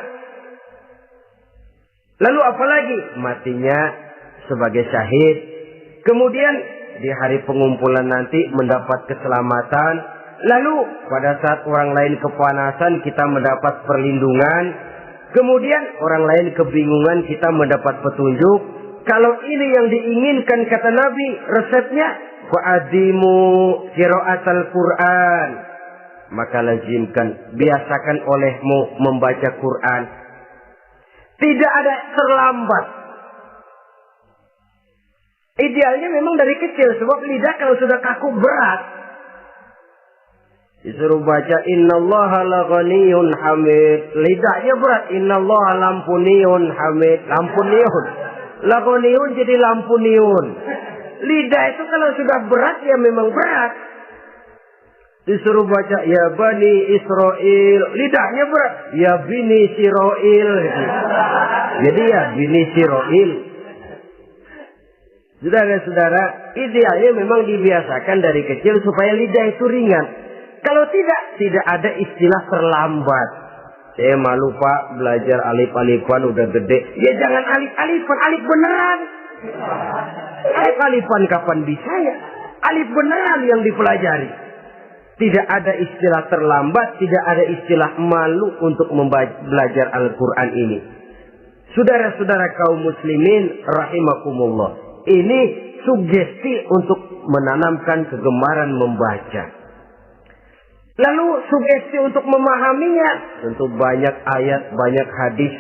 A: Lalu apalagi? Matinya sebagai syahid. Kemudian di hari pengumpulan nanti mendapat keselamatan. Lalu pada saat orang lain kepanasan kita mendapat perlindungan. Kemudian orang lain kebingungan kita mendapat petunjuk. Kalau ini yang diinginkan kata Nabi, resepnya fa'adimu qiraatal Quran. Maka lazimkan, biasakan olehmu membaca Quran. Tidak ada terlambat. Idealnya memang dari kecil, sebab lidah kalau sudah kaku berat. Disuruh baca innallaha laghaniyun hamid, lidahnya berat. Innallaha lampuniyun hamid, lampuniyun. Laghaniyun jadi lampuniyun. Lidah itu kalau sudah berat ya memang berat. Disuruh baca ya bani Israel, lidahnya berat. Ya bini Siroil. Jadi ya bini Siroil. Saudara-saudara, idealnya memang dibiasakan dari kecil supaya lidah itu ringan. Kalau tidak ada istilah terlambat. Saya malu Pak, belajar alif-alifan udah gede. Ya jangan alif-alifan, alif beneran. Alif-alifan kapan bisa ya? Alif beneran yang dipelajari. Tidak ada istilah terlambat, tidak ada istilah malu untuk belajar Al-Quran ini. Saudara-saudara kaum muslimin rahimakumullah. Ini sugesti untuk menanamkan kegemaran membaca. Lalu sugesti untuk memahaminya. Tentu banyak ayat, banyak hadis.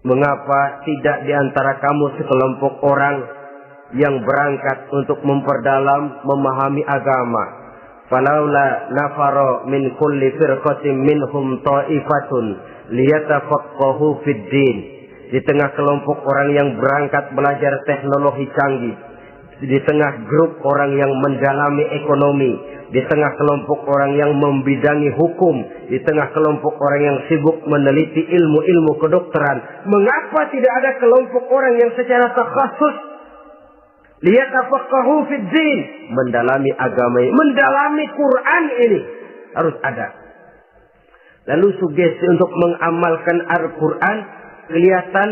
A: Mengapa tidak diantara kamu sekelompok orang yang berangkat untuk memperdalam, memahami agama. Falaula nafaro min kulli firqatin minhum ta'ifatun liyatafaqahu fid din. Di tengah kelompok orang yang berangkat belajar teknologi canggih, di tengah grup orang yang mendalami ekonomi, di tengah kelompok orang yang membidangi hukum, di tengah kelompok orang yang sibuk meneliti ilmu-ilmu kedokteran, mengapa tidak ada kelompok orang yang secara takhasus liyatafaqahu fid din, mendalami agama ini, mendalami Quran ini harus ada. Lalu sugesti untuk mengamalkan Al-Quran kelihatan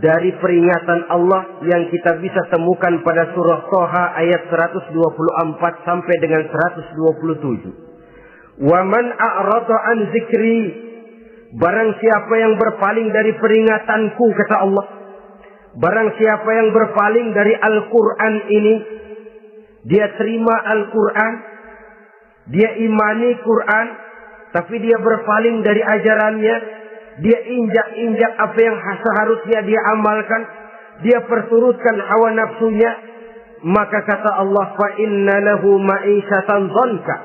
A: dari peringatan Allah yang kita bisa temukan pada surah Toha ayat 124 sampai dengan 127. Wa man a'rada an zikri, barang siapa yang berpaling dari peringatanku, kata Allah, barang siapa yang berpaling dari Al-Quran ini, dia terima Al-Quran, dia imani Quran, tapi dia berpaling dari ajarannya, dia injak-injak apa yang seharusnya dia amalkan, dia perturutkan hawa nafsunya, maka kata Allah, fa inna lahu ma'isyatan dhanka,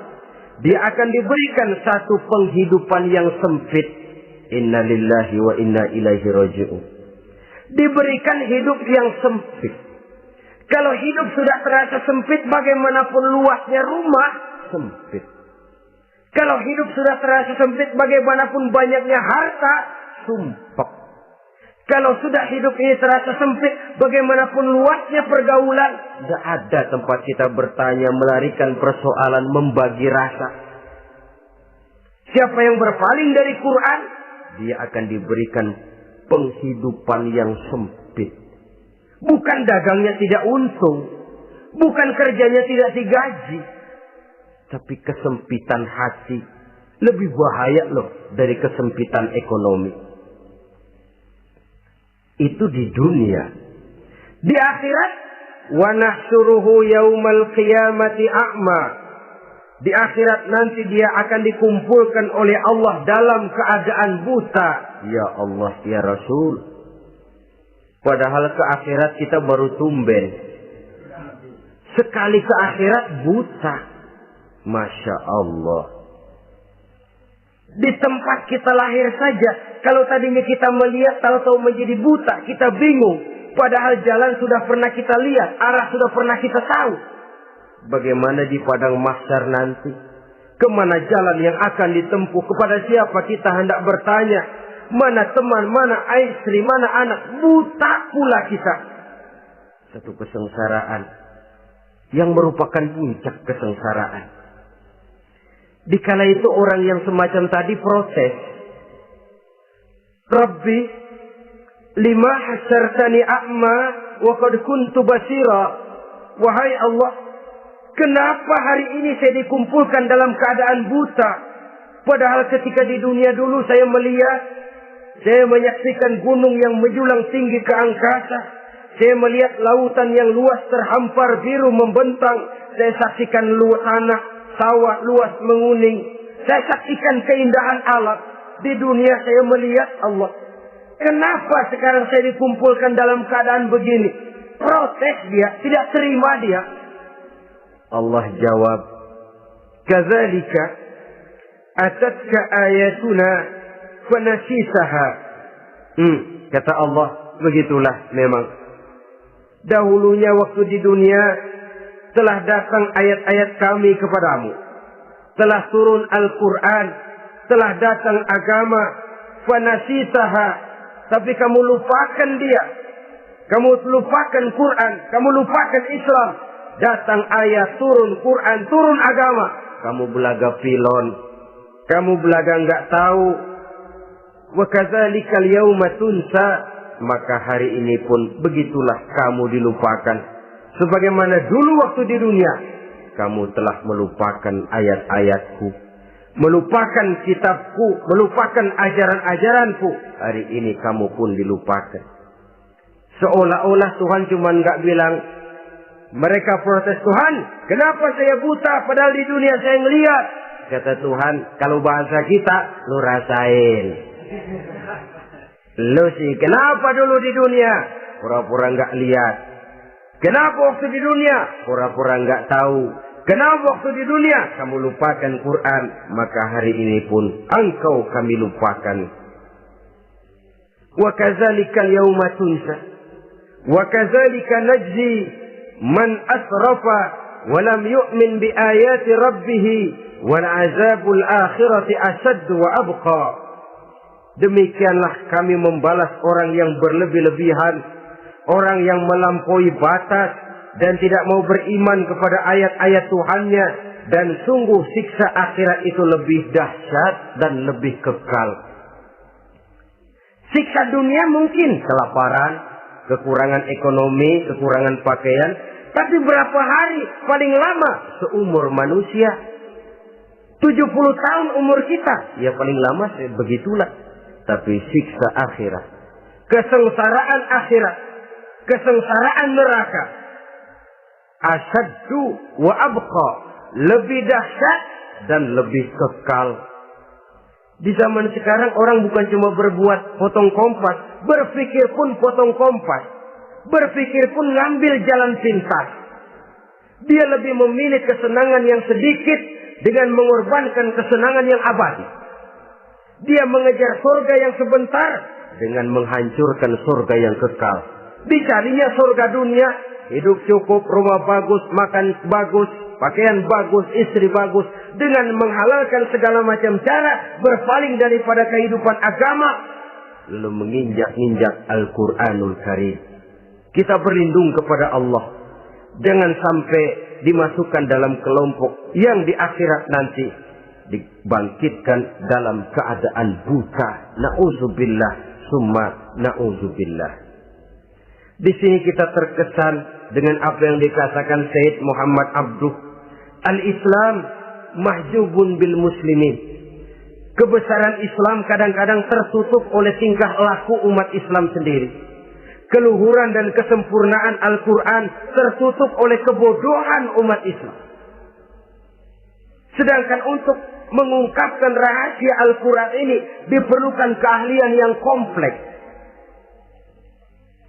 A: dia akan diberikan satu penghidupan yang sempit. Inna lillahi wa inna ilaihi raji'un. Diberikan hidup yang sempit. Kalau hidup sudah terasa sempit, bagaimanapun luasnya rumah, sempit. Kalau hidup sudah terasa sempit, bagaimanapun banyaknya harta, sumpek. Kalau sudah hidup ini terasa sempit, bagaimanapun luasnya pergaulan, tidak ada tempat kita bertanya, melarikan persoalan, membagi rasa. Siapa yang berpaling dari Quran, dia akan diberikan penghidupan yang sempit. Bukan dagangnya tidak untung, bukan kerjanya tidak digaji, tapi kesempitan hati lebih bahaya loh dari kesempitan ekonomi. Itu di dunia. Di akhirat, wa nahsyuruhu yaumal qiyamati a'ma. Di akhirat nanti dia akan dikumpulkan oleh Allah dalam keadaan buta. Ya Allah, ya Rasul. Padahal ke akhirat kita baru tumben. Sekali ke akhirat buta. Masya Allah. Di tempat kita lahir saja, kalau tadinya kita melihat, tahu-tahu menjadi buta, kita bingung. Padahal jalan sudah pernah kita lihat, arah sudah pernah kita tahu. Bagaimana di padang mahsyar nanti? Kemana jalan yang akan ditempuh? Kepada siapa kita hendak bertanya? Mana teman, mana istri, mana anak? Buta pula kita. Satu kesengsaraan yang merupakan puncak kesengsaraan. Dikala itu orang yang semacam tadi protes. Rabbi, lima hasyartani a'ma wa qad kuntu basira. Wahai Allah, kenapa hari ini saya dikumpulkan dalam keadaan buta? Padahal ketika di dunia dulu saya melihat, saya menyaksikan gunung yang menjulang tinggi ke angkasa. Saya melihat lautan yang luas terhampar biru membentang. Saya saksikan luas tanah, sawah luas menguning. Saya saksikan keindahan alam. Di dunia saya melihat Allah. Kenapa sekarang saya dikumpulkan dalam keadaan begini? Protes dia, tidak terima dia. Allah jawab, kadzalika atatka ayatuna fanasisaha. Kata Allah, begitulah memang. Dahulunya waktu di dunia telah datang ayat-ayat kami kepadamu. Telah turun Al-Quran, telah datang agama, fanasisaha, tapi kamu lupakan dia. Kamu lupakan Quran, kamu lupakan Islam. Datang ayat, turun Quran, turun agama. Kamu belaga pilon. Kamu belaga enggak tahu. Wa kadzalikal yauma tunsa. Maka hari ini pun begitulah kamu dilupakan. Sebagaimana dulu waktu di dunia, kamu telah melupakan ayat-ayatku, melupakan kitabku, melupakan ajaran-ajaranku. Hari ini kamu pun dilupakan. Seolah-olah Tuhan cuma enggak bilang, mereka protes, Tuhan, kenapa saya buta padahal di dunia saya ngelihat? Kata Tuhan, kalau bahasa kita, lu rasain. Lu sih, kenapa dulu di dunia? Pura-pura enggak lihat. Kenapa waktu di dunia? Pura-pura enggak tahu. Kenapa waktu di dunia? Kamu lupakan Quran. Maka hari ini pun engkau kami lupakan. Wa kadzalikal yauma tunsa. Wa kadzalika najzi man asrafa wa lam yu'min bi ayati rabbih wal azabul akhirati asyaddu wa abqa. Demikianlah kami membalas orang yang berlebih-lebihan, orang yang melampaui batas dan tidak mau beriman kepada ayat-ayat Tuhannya, dan sungguh siksa akhirat itu lebih dahsyat dan lebih kekal. Siksa dunia mungkin kelaparan, kekurangan ekonomi, kekurangan pakaian, tapi berapa hari paling lama seumur manusia? 70 tahun umur kita, ya paling lama begitulah. Tapi siksa akhirat, kesengsaraan akhirat, kesengsaraan neraka, asyaddu wa abqa, lebih dahsyat dan lebih kekal. Di zaman sekarang orang bukan cuma berbuat potong kompas, berpikir pun potong kompas, berpikir pun ngambil jalan pintas. Dia lebih memilih kesenangan yang sedikit dengan mengorbankan kesenangan yang abadi. Dia mengejar surga yang sebentar dengan menghancurkan surga yang kekal. Dicarinya surga dunia, hidup cukup, rumah bagus, makan bagus, pakaian bagus, istri bagus, dengan menghalalkan segala macam cara, berpaling daripada kehidupan agama, lalu menginjak-injak Al-Quranul Karim. Kita berlindung kepada Allah, jangan sampai dimasukkan dalam kelompok yang di akhirat nanti dibangkitkan dalam keadaan buta. Na'udzubillah summa na'udzubillah. Di sini kita terkesan dengan apa yang dikatakan Sayyid Muhammad Abduh, al-Islam mahjubun bil muslimin. Kebesaran Islam kadang-kadang tertutup oleh tingkah laku umat Islam sendiri. Keluhuran dan kesempurnaan Al-Quran tertutup oleh kebodohan umat Islam. Sedangkan untuk mengungkapkan rahasia Al-Quran ini diperlukan keahlian yang kompleks.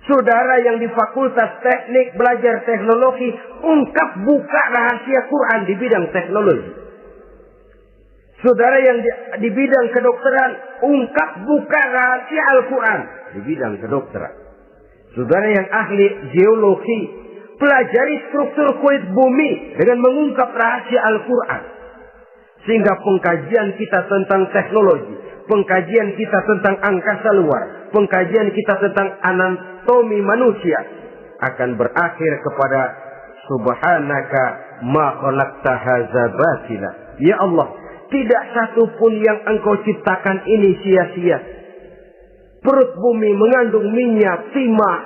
A: Saudara yang di Fakultas Teknik belajar teknologi, ungkap buka rahasia Quran di bidang teknologi. Saudara yang di bidang kedokteran, ungkap buka rahasia Al-Quran di bidang kedokteran. Saudara yang ahli geologi, pelajari struktur kulit bumi dengan mengungkap rahasia Al-Quran. Sehingga pengkajian kita tentang teknologi, pengkajian kita tentang angkasa luar, pengkajian kita tentang anatomi manusia akan berakhir kepada subhanaka ma khalaqta hadza batila. Ya Allah, tidak satu pun yang Engkau ciptakan ini sia-sia. Perut bumi mengandung minyak, timah,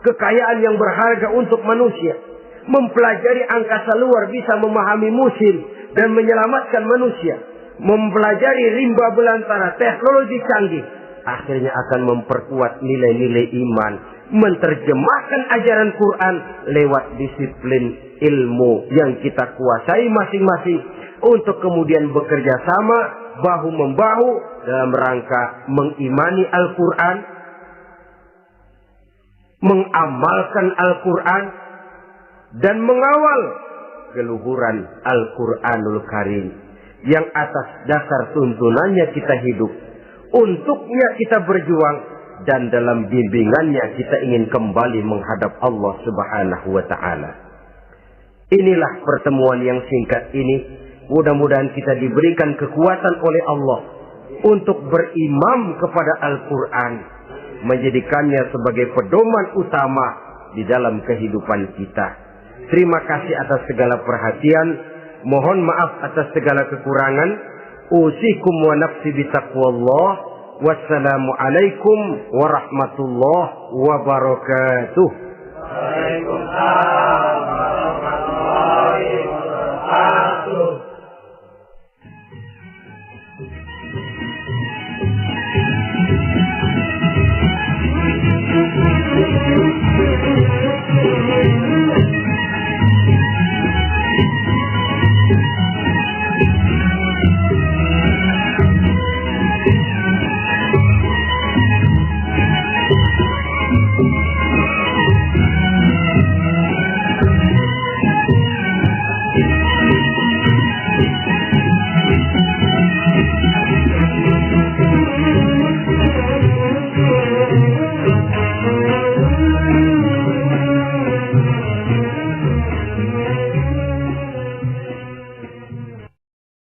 A: kekayaan yang berharga untuk manusia. Mempelajari angkasa luar bisa memahami musim dan menyelamatkan manusia. Mempelajari rimba belantara, teknologi canggih, akhirnya akan memperkuat nilai-nilai iman. Menerjemahkan ajaran Quran lewat disiplin ilmu yang kita kuasai masing-masing, untuk kemudian bekerja sama bahu-membahu dalam rangka mengimani Al-Quran, mengamalkan Al-Quran, dan mengawal keluhuran Al-Quranul Karim yang atas dasar tuntunannya kita hidup, untuknya kita berjuang, dan dalam bimbingannya kita ingin kembali menghadap Allah Subhanahu wa Ta'ala. Inilah pertemuan yang singkat ini. Mudah-mudahan kita diberikan kekuatan oleh Allah untuk berimam kepada Al-Quran, menjadikannya sebagai pedoman utama di dalam kehidupan kita. Terima kasih atas segala perhatian. Mohon maaf atas segala kekurangan. Usikum wa nafsi bitaqwallah. Wassalamualaikum warahmatullahi wabarakatuh.
B: Waalaikumsalam warahmatullahi wabarakatuh.